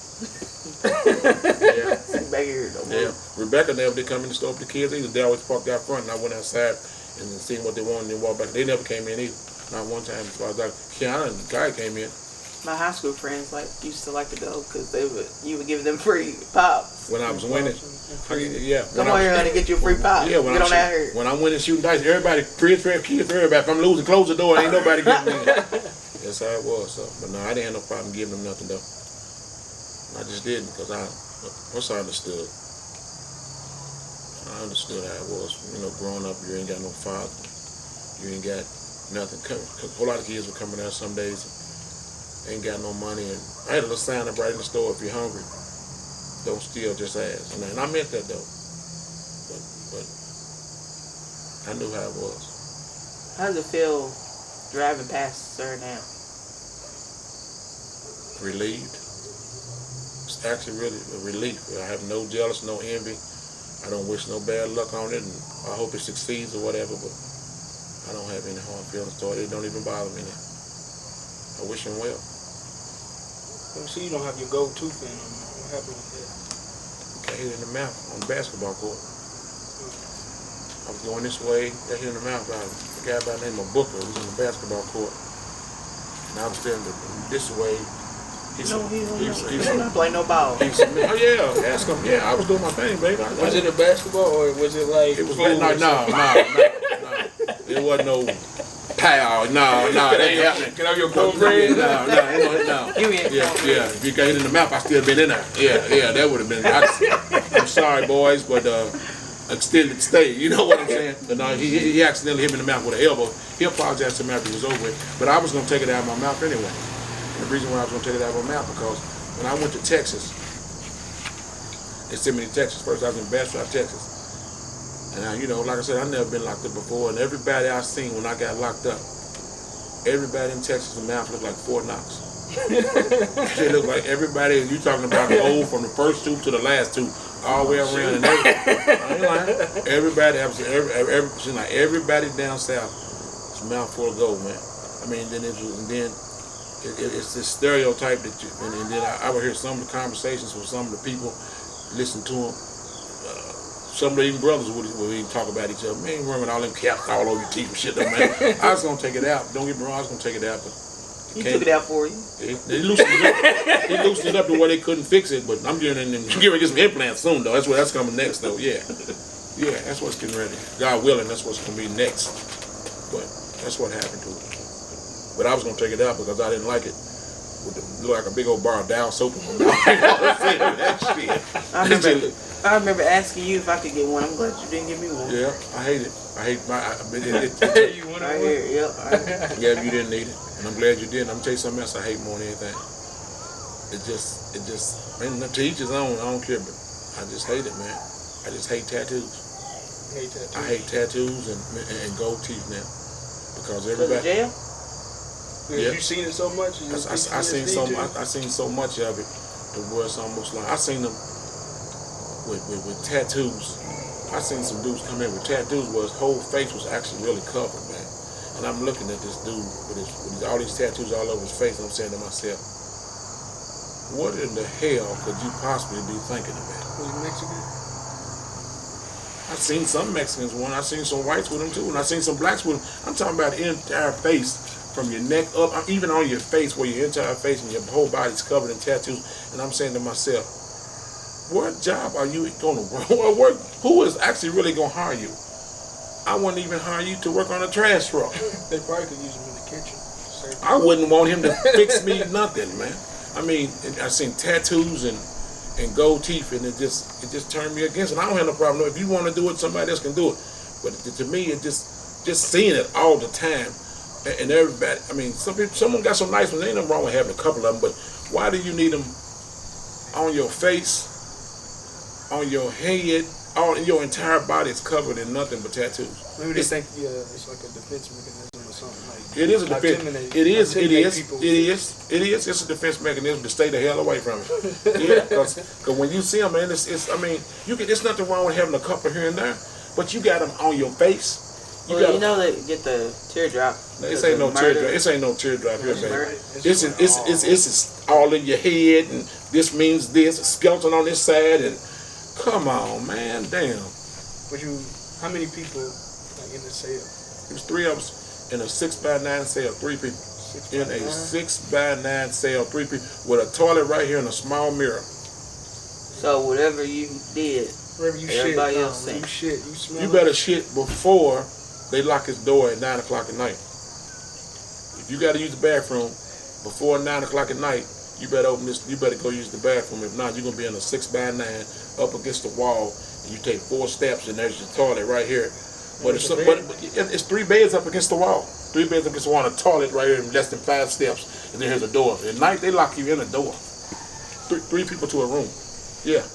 Yeah. Back here, yeah. Rebecca never did come in the store with the kids either. They always parked out front, and I went outside and seen what they wanted and walked back. They never came in either. Not one time as far as Kiana and the guy came in. My high school friends used to like to go because you would give them free pops. When I was winning, yeah. Come on here, honey, get you a free pop. Yeah, get on out here. When I'm winning shooting dice, everybody, kids, everybody. If I'm losing, close the door. Ain't nobody getting in. That's how it was. So, but no, I didn't have no problem giving them nothing though. I just didn't because I understood. I understood how it was. Growing up, you ain't got no father. You ain't got nothing. Cause a whole lot of kids were coming out some days. Ain't got no money, and I had a little sign up right in the store: if you're hungry, don't steal, just ask. And I meant that though, but I knew how it was. How does it feel driving past Sir now? Relieved. It's actually really a relief. I have no jealous, no envy. I don't wish no bad luck on it, and I hope it succeeds or whatever. But I don't have any hard feelings toward it. It don't even bother me now. I wish him well. See, you don't have your gold tooth in no more. What happened with that? Got hit in the mouth on the basketball court. I was going this way, got hit in the mouth by a guy by the name of Booker, who was in the basketball court. And I was standing this way. He's not playing no ball. Oh yeah, ask him. Yeah, I was doing my thing, baby. Was it a basketball or was it like? It was no. It wasn't no pow. No, that ain't happening. Can I have your cold bread? No. Yeah. If you got hit in the mouth, I still been in there. Yeah, that would have been. I'm sorry, boys, but extended stay. You know what I'm saying? But no, he accidentally hit me in the mouth with an elbow. He apologized to me after it was over with, but I was gonna take it out of my mouth anyway. And the reason why I was gonna take it out of my mouth because when I went to Texas, they sent me to Texas. First, I was in Bastrop, Texas. And like I said, I've never been locked up before. And everybody I seen when I got locked up, everybody in Texas' mouth looked like Fort Knox. They look like everybody. You talking about the old from the first tooth to the last tooth, all the way around. And I ain't lying. Everybody down south, it's mouth full of gold, man. I mean, it's this stereotype that and then I would hear some of the conversations with some of the people, listen to them. Some of the even brothers would even talk about each other. Man, remember all them caps all over your teeth and shit, though, man. I was gonna take it out. Don't get me wrong, I was gonna take it out, but he took it out for you. They loosened it up. They loosened it up to where they couldn't fix it. But I'm getting ready to get some implants soon, though. That's coming next, though. Yeah, that's what's getting ready. God willing, that's what's gonna be next. But that's what happened to it. But I was gonna take it out because I didn't like it. Look like a big old bar of Dow soap. I remember asking you if I could get one. I'm glad you didn't give me one. Yeah, I hate it. You wanted one? Yeah, you didn't need it, and I'm glad you didn't. I'm gonna tell you something else I hate more than anything. It just, man, to each his own. I don't care, but I just hate it, man. I just hate tattoos. I hate tattoos and gold teeth now because everybody. Jail? Yeah. You seen it so much? I seen so much of it. It was almost like I seen them with tattoos. I seen some dudes come in with tattoos where his whole face was actually really covered, man. And I'm looking at this dude with all these tattoos all over his face, and I'm saying to myself, what in the hell could you possibly be thinking about? Was he Mexican? I seen some Mexicans with one. I seen some whites with them too, and I seen some blacks with them. I'm talking about the entire face, from your neck up, even on your face, where your entire face and your whole body's covered in tattoos. And I'm saying to myself, what job are you going to work? Who is actually really going to hire you? I wouldn't even hire you to work on a trash truck. They probably could use him in the kitchen. I wouldn't want him to fix me nothing, man. I mean, I seen tattoos and gold teeth, and it just turned me against it. I don't have no problem. If you want to do it, somebody else can do it. But to me, it just seeing it all the time, and everybody. I mean, someone got some nice ones. Ain't nothing wrong with having a couple of them, but why do you need them on your face, on your head? All your entire body is covered in nothing but tattoos. Maybe they think it's like a defense mechanism or something like. It is a defense. It is. It's a defense mechanism to stay the hell away from it. Yeah, because when you see them, man, it's nothing wrong with having a couple here and there, but you got them on your face. You know they get the teardrop. This ain't no teardrop. This ain't no teardrop here, man. It's all in your head, and this means this. A skeleton on this side, and come on, man, damn. How many people in the cell? It was 3 of us in a 6x9 cell. 3 people. in a 6x9 cell, 3 people, with a toilet right here and a small mirror. So whatever you did, Wherever you everybody shit, else you shit, you smell You it. better shit before they lock his door at 9 o'clock at night. If you got to use the bathroom before 9 o'clock at night, you better open this. You better go use the bathroom. If not, you're gonna be in a 6x9 up against the wall, and you take 4 steps, and there's your toilet right here. But it's 3 beds up against the wall. 3 beds up against the wall, and a toilet right here, in less than 5 steps, and then here's a door. At night, they lock you in a door. 3 people to a room. Yeah.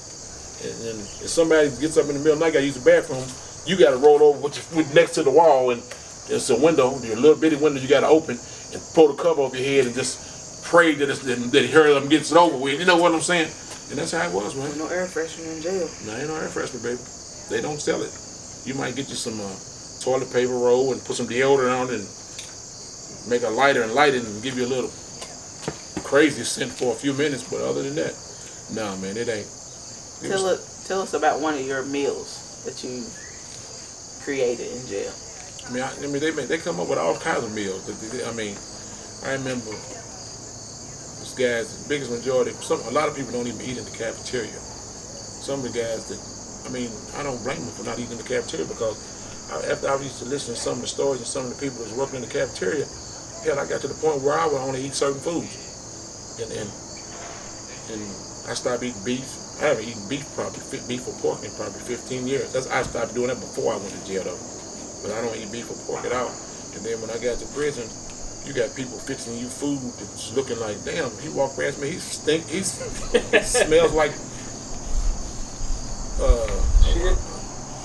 And if somebody gets up in the middle of the night, got to use the bathroom, you got to roll over with next to the wall, and it's a window, your little bitty window you got to open, and pull the cover over your head and just pray that he hurry up and gets it over with. You know what I'm saying? And that's how it was, man. no air freshener in jail. No, ain't no air freshener, baby. They don't sell it. You might get you some toilet paper roll and put some deodorant on it and make a lighter and light it and give you a little crazy scent for a few minutes. But other than that, no, man, it ain't. Tell us about one of your meals that you created in jail. I mean, they come up with all kinds of meals. I mean, I remember these guys. The biggest majority, a lot of people don't even eat in the cafeteria. Some of the guys that, I mean, I don't blame them for not eating in the cafeteria because after I used to listen to some of the stories and some of the people that was working in the cafeteria, hell, I got to the point where I would only eat certain foods, and I started eating beef. I haven't eaten beef or pork in probably 15 years. I stopped doing that before I went to jail though. But I don't eat beef or pork at all. And then when I got to prison, you got people fixing you food that's looking like, damn, he walked past me, he smells like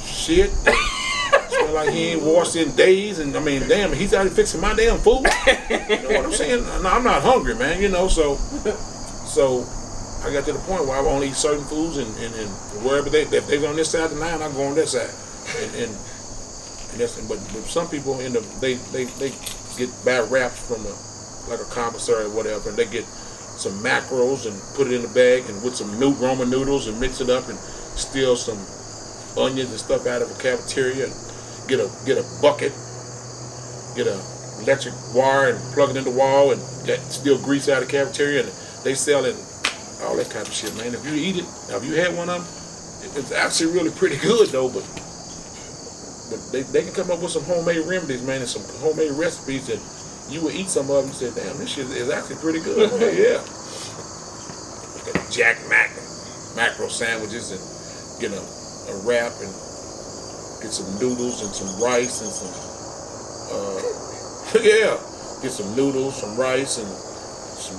shit. Smell like he ain't washed in days, and I mean, damn, he's out here fixing my damn food. You know what I'm saying? No, I'm not hungry, man, you know, so I got to the point where I only eat certain foods, and wherever if they're on this side of the line, I go on that side. And that's, but some people they get bad wraps from like a commissary or whatever, and they get some mackerels and put it in the bag and with some Roman noodles and mix it up and steal some onions and stuff out of a cafeteria and get a bucket, get a electric wire and plug it in the wall and steal grease out of the cafeteria, and they sell it. All that kind of shit, man. If you eat it, have you had one of them? It's actually really pretty good though, but they can come up with some homemade remedies, man, and some homemade recipes that you will eat some of them and say, damn, this shit is actually pretty good. Yeah. Got Jack mackerel sandwiches and get a wrap and get some noodles and some rice and some get some noodles, some rice and some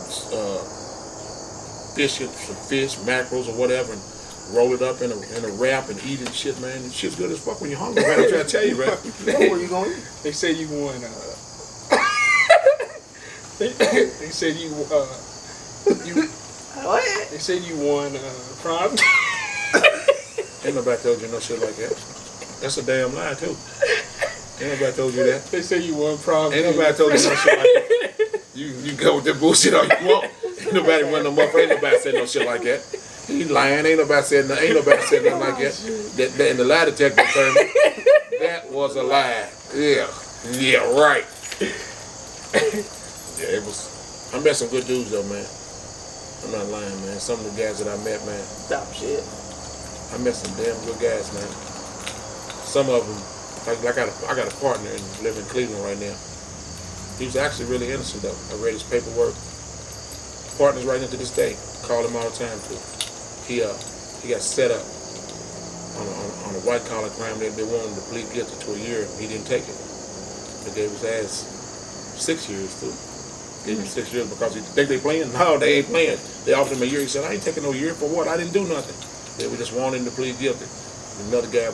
fish, mackerels or whatever, and roll it up in a wrap and eat it and shit, man. And shit's good as fuck when you're hungry, man. I'm trying to tell you, man. Where you going? They say you won. They said you What? They said you won prom. Ain't nobody told you no shit like that. That's a damn lie too. Ain't nobody told you that. They say you won prom. Ain't nobody told you no shit like that. You go with that bullshit all you want. Ain't nobody run no motherfucker. Ain't nobody said no shit like that. He lying. Ain't nobody said nothing like that. That in the lie detector term, that was a lie. Yeah, right. Yeah, it was. I met some good dudes though, man. I'm not lying, man. Some of the guys that I met, man. Stop shit. I met some damn good guys, man. Some of them, I got a partner and live in Cleveland right now. He was actually really innocent though. I read his paperwork. Partners right into this day. Call him all the time too. He got set up on a white collar crime. They wanted him to plead guilty to a year. He didn't take it. They gave his ass 6 years too. Gave him 6 years because he think they playing. No, they ain't playing. They offered him a year. He said, I ain't taking no year for what? I didn't do nothing. They were just wanting him to plead guilty. Another guy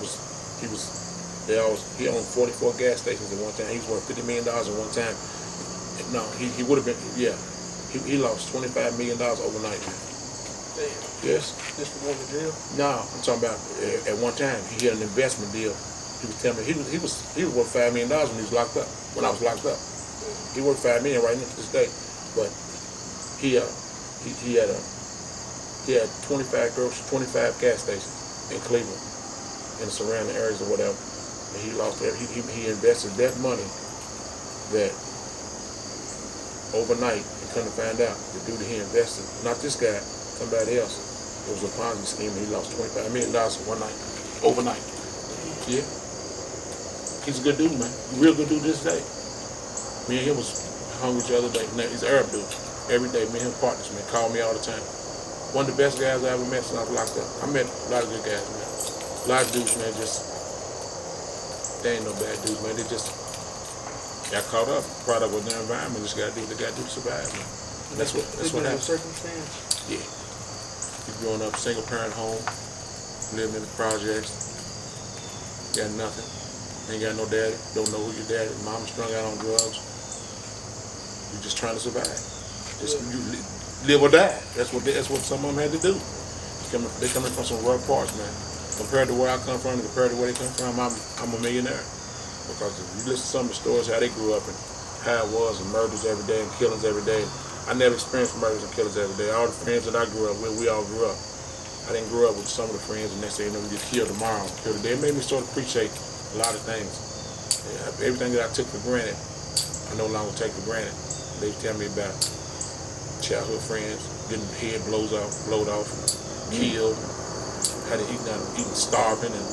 he owned 44 gas stations at one time. He was worth $50 million at one time. No, he would have been, yeah. He lost $25 million overnight. Damn. Yes. Just for going to jail? No, I'm talking about at one time he had an investment deal. He was telling me he was worth $5 million when he was locked up. When I was locked up, he worth $5 million right now to this day. But he had 25 gas stations in Cleveland and the surrounding areas or whatever. And he lost he invested that money that overnight, and come to find out, the dude he invested, not this guy, somebody else, it was a Ponzi scheme, and he lost $25 million one night, overnight. Yeah. He's a good dude, man. Real good dude this day. Me and him was hungry each other day. He's an Arab dude. Every day, me and him partners, man. Call me all the time. One of the best guys I ever met since I was locked up. I met a lot of good guys, man. A lot of dudes, man, they ain't no bad dudes, man. They just got caught up, product of their environment. Just gotta do what they gotta do to survive, man. And that's what happens. Circumstance. Yeah. You growing up, single parent home, living in the projects, got nothing. Ain't got no daddy, don't know who your daddy, mama strung out on drugs. You're just trying to survive. Just you live or die. That's what some of them had to do. They coming from some rough parts, man. Compared to where I come from, compared to where they come from, I'm a millionaire. Because if you listen to some of the stories, how they grew up and how it was, and murders every day and killings every day. I never experienced murders and killings every day. All the friends that I grew up with, we all grew up. I didn't grow up with some of the friends and they say, we get killed tomorrow, killed today. It made me sort of appreciate a lot of things. Yeah, everything that I took for granted, I no longer take for granted. They tell me about childhood friends, getting head blowed off, killed, had to eat starving, and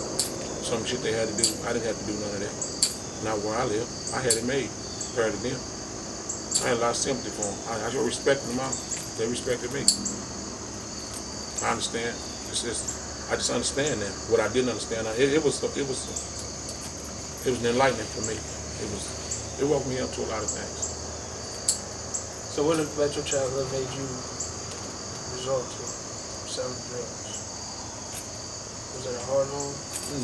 some shit they had to do. I didn't have to do none of that. Not where I live. I had it made compared to them. I had a lot of sympathy for them. I should respect them all. They respected me. I understand. I just understand that. What I didn't understand, it was an enlightenment for me. It woke me up to a lot of things. So what about your childhood made you resort to selling drugs? Was it a hard on?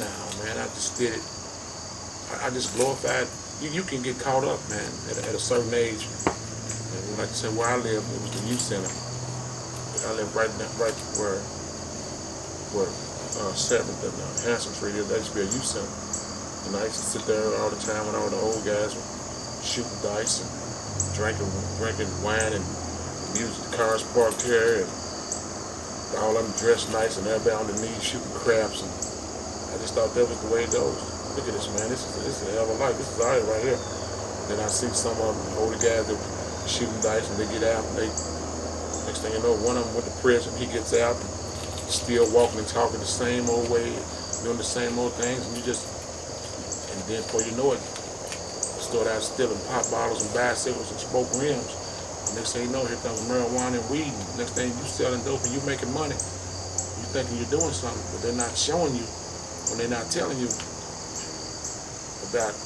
No, man, I just did it. I just glorified. You can get caught up, man, at a certain age. And like I said, where I live, it was the youth center. I live right where 7th and Hanson Street is. That used to be a youth center. And I used to sit there all the time when all the old guys were shooting dice and drinking wine and music, the cars parked here, and all of them dressed nice and everybody on the knees shooting craps. And I just thought that was the way it goes. Look at this, man. This is a hell of a life. This is all right here. Then I see some of them older guys that shooting dice and they get out and next thing you know, one of them went to prison. He gets out and still walking and talking the same old way, doing the same old things, and then before you know it, start out stealing pop bottles and bicycles and smoke rims. And next thing you know, here comes marijuana and weed. Next thing you selling dope and you making money. You thinking you're doing something, but they're not showing you, or they're not telling you about.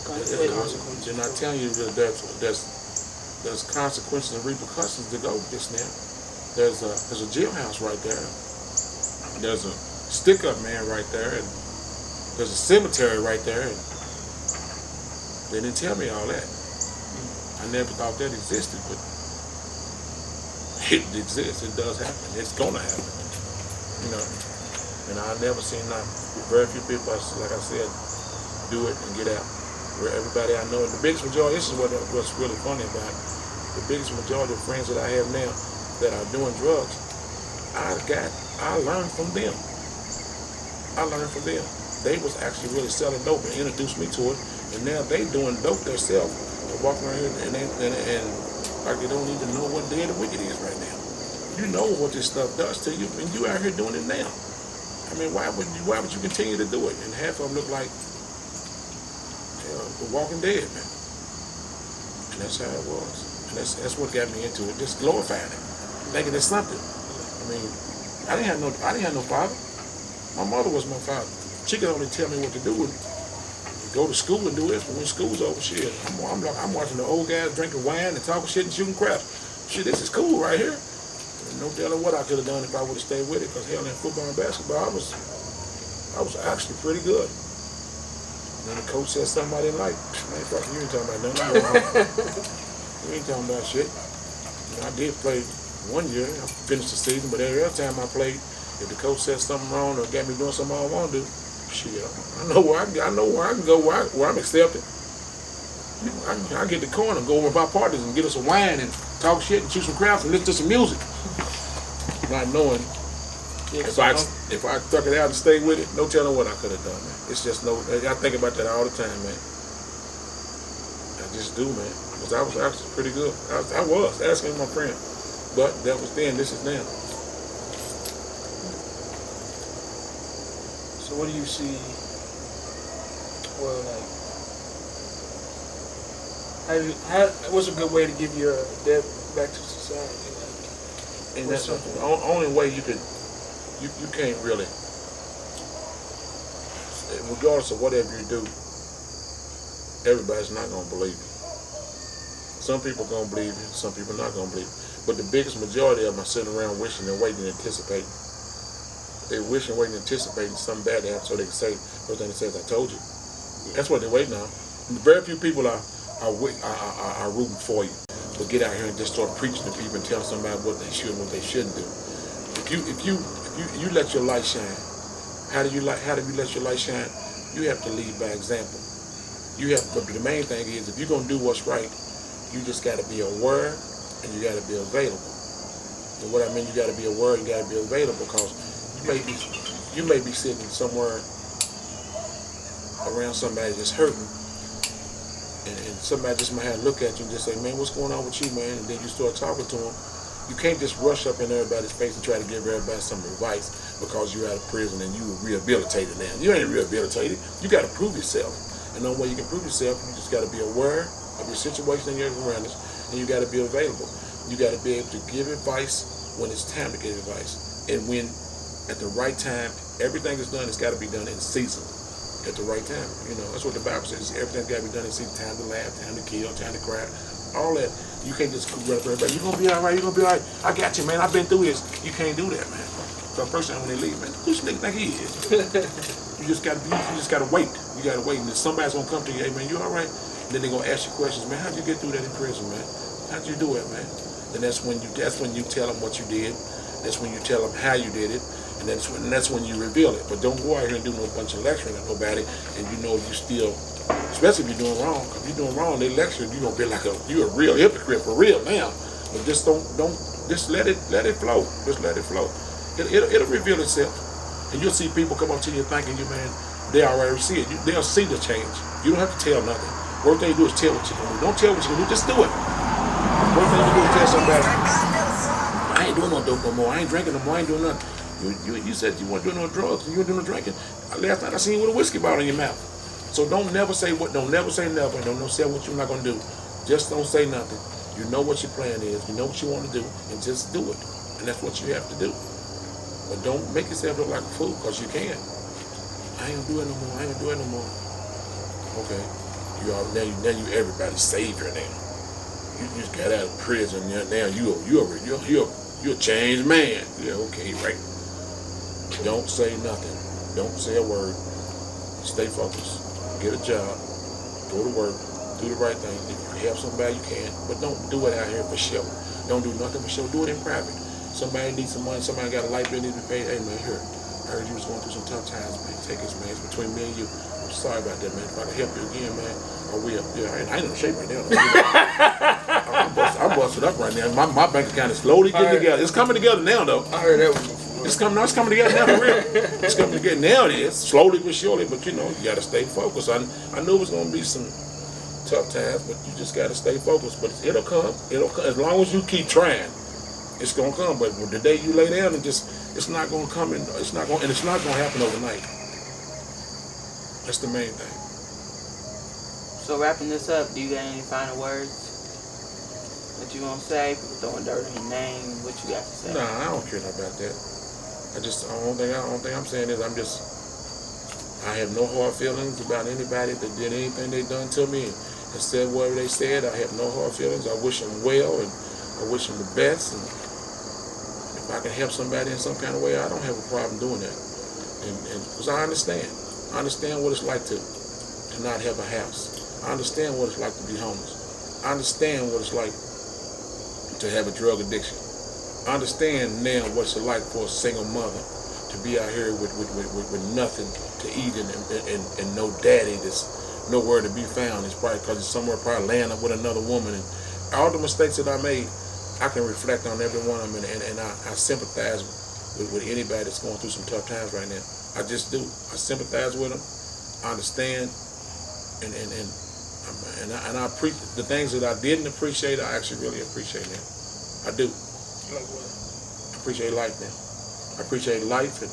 They're not telling you that there's consequences and repercussions to go with this now. There's a jailhouse right there. There's a stick-up man right there, and there's a cemetery right there. And they didn't tell me all that. I never thought that existed, but it exists. It does happen. It's gonna happen. You know. And I never seen very few people, like I said, do it and get out. Where everybody I know, and the biggest majority, this is what's really funny about it. The biggest majority of friends that I have now that are doing drugs, I learned from them. They was actually really selling dope and introduced me to it, and now they doing dope themselves. They're walking around here and like they don't even know what day of the week it is right now. You know what this stuff does to you, and you out here doing it now. I mean, why would you continue to do it? And half of them look like The Walking Dead, man. And that's how it was. And that's what got me into it. Just glorifying it, making it something. I mean, I didn't have no father. My mother was my father. She could only tell me what to do and go to school and do this. But when school's over, shit, I'm watching the old guys drinking wine and talking shit and shooting crap. Shit, this is cool right here. And no telling what I could have done if I would have stayed with it. Because hell, in football and basketball, I was actually pretty good. And then the coach said something I didn't like. Man, fuck you, ain't talking about nothing. You ain't talking about shit. You know, I did play 1 year. I finished the season, but every other time I played, if the coach said something wrong or got me doing something I don't want to do, shit, I know where I can go where I'm accepted. I get the corner, go with my partners and get us some wine and talk shit and shoot some craps and listen to some music. Not knowing if I stuck it out and stayed with it, no telling what I could have done, man. It's just I think about that all the time, man. I just do, man. Because I was actually pretty good. I was asking my friend. But that was then, this is now. So what do you see, well, like, what's a good way to give your debt back to society? And that's the only way you could, you can't really, regardless of whatever you do, everybody's not going to believe you. Some people are going to believe you, some people are not going to believe you. But the biggest majority of them are sitting around wishing and waiting and anticipating. They're wishing, waiting, anticipating something bad to happen so they can say, first thing they say is, I told you. Yeah. That's what they're waiting on. Very few people are rooting for you. But get out here and just start preaching to people and telling somebody what they should and what they shouldn't do. If you let your light shine, how do you let your light shine? You have to lead by example. But the main thing is, if you're gonna do what's right, you just gotta be aware and you gotta be available. And what I mean, you gotta be aware and you gotta be available, because you may be sitting somewhere around somebody that's hurting, and somebody just might have to look at you and just say, man, what's going on with you, man? And then you start talking to them. You can't just rush up in everybody's face and try to give everybody some advice because you're out of prison and you were rehabilitated now. You ain't rehabilitated. You got to prove yourself. And the only way you can prove yourself, you just got to be aware of your situation and your surroundings, and you got to be available. You got to be able to give advice when it's time to give advice. And when, at the right time, everything is done, it's got to be done in season. At the right time. You know, that's what the Bible says. Everything's got to be done in season. Time to laugh, time to kill, time to cry. All that. You can't just run up everybody. You're going to be all right. You're going to be all right. I got you, man. I've been through this. You can't do that, man. So first time when they leave, man, who this nigga think he is? You just got to wait. You got to wait. And then somebody's going to come to you, hey, man, you all right? And then they're going to ask you questions, man, how'd you get through that in prison, man? How'd you do it, man? And that's when you tell them what you did. That's when you tell them how you did it. And that's when you reveal it. But don't go out here and do no bunch of lecturing at nobody, and you know you still, especially if you're doing wrong. If you're doing wrong, they lecture you, gonna be like you're a real hypocrite for real now. But just don't just let it flow. Just let it flow. It'll reveal itself, and you'll see people come up to you thanking you, man. They already see it. They'll see the change. You don't have to tell nothing. First thing you do is tell what you're gonna do. Don't tell what you're gonna do. Just do it. First thing you do is tell somebody, I ain't doing no dope no more. I ain't drinking no more. I ain't doing nothing. You said you weren't doing no drugs and you weren't doing no drinking. Last night I seen you with a whiskey bottle in your mouth. So don't never say never, and don't say what you're not gonna do. Just don't say nothing. You know what your plan is, you know what you want to do, and just do it. And that's what you have to do. But don't make yourself look like a fool, because you can. I ain't gonna do it no more, I ain't gonna do it no more. Okay. Now you everybody's savior now. You just got out of prison, now you're a changed man. Yeah, okay, right. Don't say nothing. Don't say a word. Stay focused. Get a job. Go to work. Do the right thing. If you help somebody, you can. But don't do it out here for show. Don't do nothing for show. Do it in private. Somebody needs some money. Somebody got a light bill needs to be paid. Hey, man, here. I heard you was going through some tough times, man. Take this, man. It's between me and you. I'm sorry about that, man. If I can help you again, man, I will. Yeah, I ain't in shape right now. I'm busted up right now. My bank account is slowly getting together. It's coming together now, though. I heard that one before. It's coming together now for real. It's coming together now. It is slowly but surely. But you know, you got to stay focused. I knew it was going to be some tough times, but you just got to stay focused. But it'll come. It'll come as long as you keep trying. It's going to come. But the day you lay down and it's not going to come. It's not going to happen overnight. That's the main thing. So wrapping this up, do you got any final words that you want to say? People throwing dirt on your name. What you got to say? Nah, I don't care about that. I don't think I'm saying is I have no hard feelings about anybody that did anything they done to me and said whatever they said. I have no hard feelings. I wish them well and I wish them the best. And if I can help somebody in some kind of way, I don't have a problem doing that. And because I understand what it's like to not have a house. I understand what it's like to be homeless. I understand what it's like to have a drug addiction. I understand now what it's like for a single mother to be out here with nothing to eat and no daddy that's nowhere to be found. It's probably because it's somewhere probably laying up with another woman. And all the mistakes that I made, I can reflect on every one of them, and I sympathize with anybody that's going through some tough times right now. I just do. I sympathize with them. I understand, and And I appreciate the things that I didn't appreciate. I actually really appreciate now. I do. Like what? I appreciate life now. I appreciate life and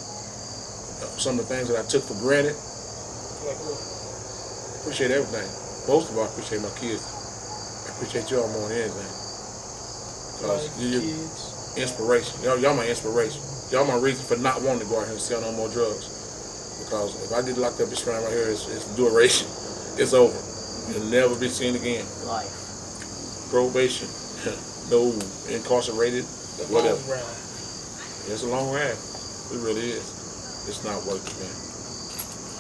some of the things that I took for granted. Like what? I appreciate everything. Most of all, I appreciate my kids. I appreciate y'all more than anything. Because Like you kids. inspiration. Y'all my inspiration. Y'all my reason for not wanting to go out here and sell no more drugs. Because if I get locked up this round right here, it's duration. It's over. It'll never be seen again. Life. Probation. No, incarcerated, whatever. Long ride. It's a long ride. It really is. It's not worth it, man.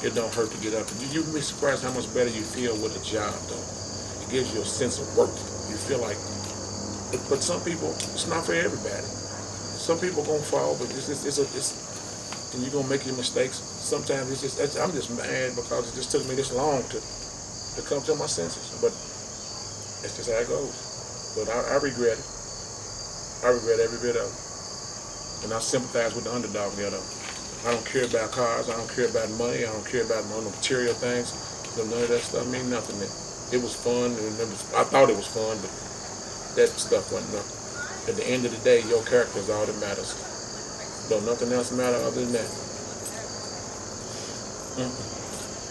It don't hurt to get up. You'd be surprised how much better you feel with a job, though. It gives you a sense of worth. You feel like, but some people, it's not for everybody. Some people gonna fall, but and you're gonna make your mistakes. Sometimes I'm just mad because it just took me this long to come to my senses. But it's just how it goes. But I regret it. I regret every bit of it. And I sympathize with the underdog there, though. I don't care about cars. I don't care about money. I don't care about no material things. So none of that stuff mean nothing. It was fun. And I thought it was fun, but that stuff wasn't nothing. At the end of the day, your character is all that matters. Don't nothing else matter other than that.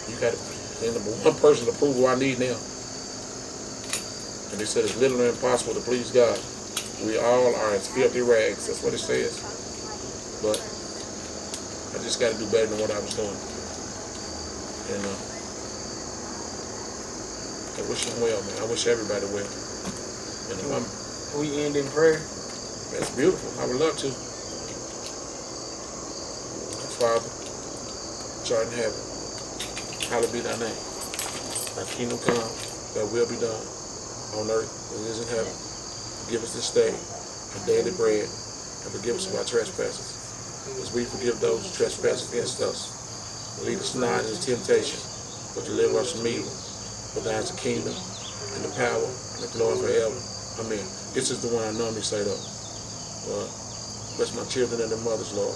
You got the number one person to prove who I need now. And they said it's literally impossible to please God. We all are as filthy rags. That's what it says. But I just got to do better than what I was doing. And I wish them well, man. I wish everybody well. And if I'm, We end in prayer. that's beautiful. I would love to. Father, which art in heaven, hallowed be thy name. Thy kingdom come, thy will be done, on earth as it is in heaven. Give us this day our daily bread, and forgive us of our trespasses, as we forgive those who trespass against us. Lead us not into temptation, but deliver us from evil. For thine is the kingdom, and the power, and the glory forever. Amen. This is the one I normally say though. Bless my children and their mothers, Lord.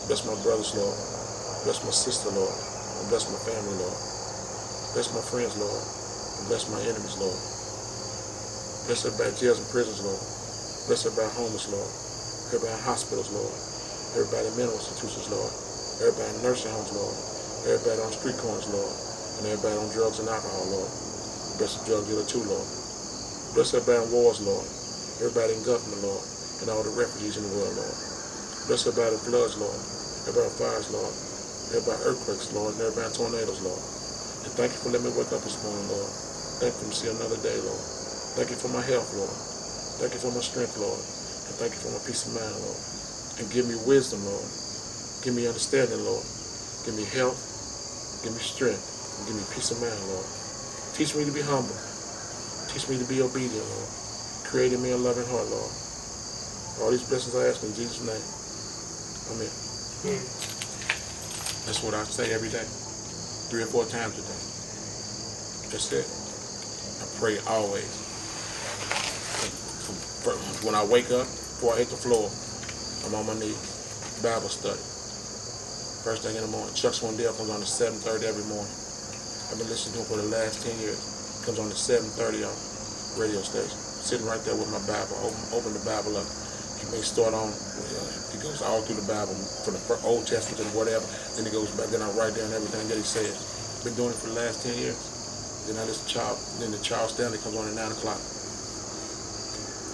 Bless my brothers, Lord. Bless my sister, Lord. And bless my family, Lord. Bless my friends, Lord. And bless my enemies, Lord. Bless everybody in jails and prisons, Lord. Bless everybody in homeless, Lord. Everybody in hospitals, Lord. Everybody in mental institutions, Lord. Everybody in nursing homes, Lord. Everybody on street corners, Lord. And everybody on drugs and alcohol, Lord. Bless the drug dealer too, Lord. Bless everybody in wars, Lord. Everybody in government, Lord. And all the refugees in the world, Lord. Bless everybody in floods, Lord. Everybody in fires, Lord. Everybody in earthquakes, Lord. And everybody in tornadoes, Lord. And thank you for letting me wake up this morning, Lord. Thank you for see another day, Lord. Thank you for my health, Lord. Thank you for my strength, Lord. And thank you for my peace of mind, Lord. And give me wisdom, Lord. Give me understanding, Lord. Give me health. Give me strength. And give me peace of mind, Lord. Teach me to be humble. Teach me to be obedient, Lord. Create in me a loving heart, Lord. All these blessings I ask in Jesus' name. Amen. That's what I say every day. 3 or 4 times a day. That's it. I pray always. When I wake up, before I hit the floor, I'm on my knees. Bible study. First thing in the morning. Chuck Swindell comes on at 7:30 every morning. I've been listening to him for the last 10 years. Comes on at 7:30 on radio station. Sitting right there with my Bible. Open the Bible up. He may start on, he goes all through the Bible, from the Old Testament and whatever. Then he goes back, then I write down everything that he says. Been doing it for the last 10 years. Then I listen to then the Charles Stanley comes on at 9 o'clock.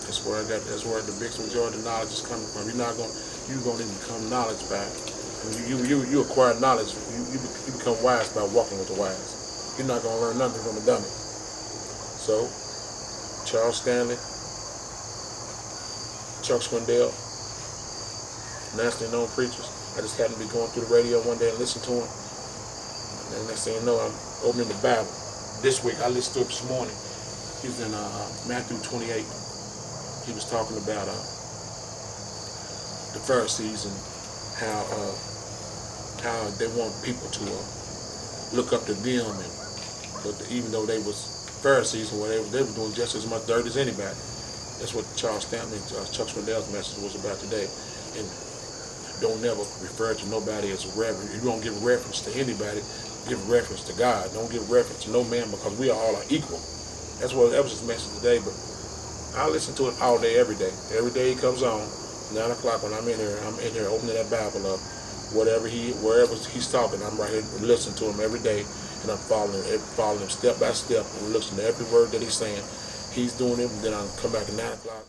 That's where the biggest majority of the knowledge is coming from. You're gonna even become knowledge by, you acquire knowledge. You become wise by walking with the wise. You're not gonna learn nothing from a dummy. So, Charles Stanley, Chuck Swindell, nationally known preachers. I just happened to be going through the radio one day and listening to him. And next thing you know, I'm opening the Bible. This week, I listened to it this morning. He was in Matthew 28. He was talking about the Pharisees and how they want people to look up to them, but even though they was Pharisees and whatever, they were doing just as much dirt as anybody. That's what Chuck Swindell's message was about today. And don't never refer to nobody as a reverend. You don't give reference to anybody, give reference to God. Don't give reference to no man, because we all are equal. That was his message today. But I listen to it all day, every day. Every day he comes on, 9 o'clock when I'm in here opening that Bible up. Wherever he's talking, I'm right here listening to him every day, and I'm following him step by step and listening to every word that he's saying. He's doing it, and then I'll come back at 9 o'clock.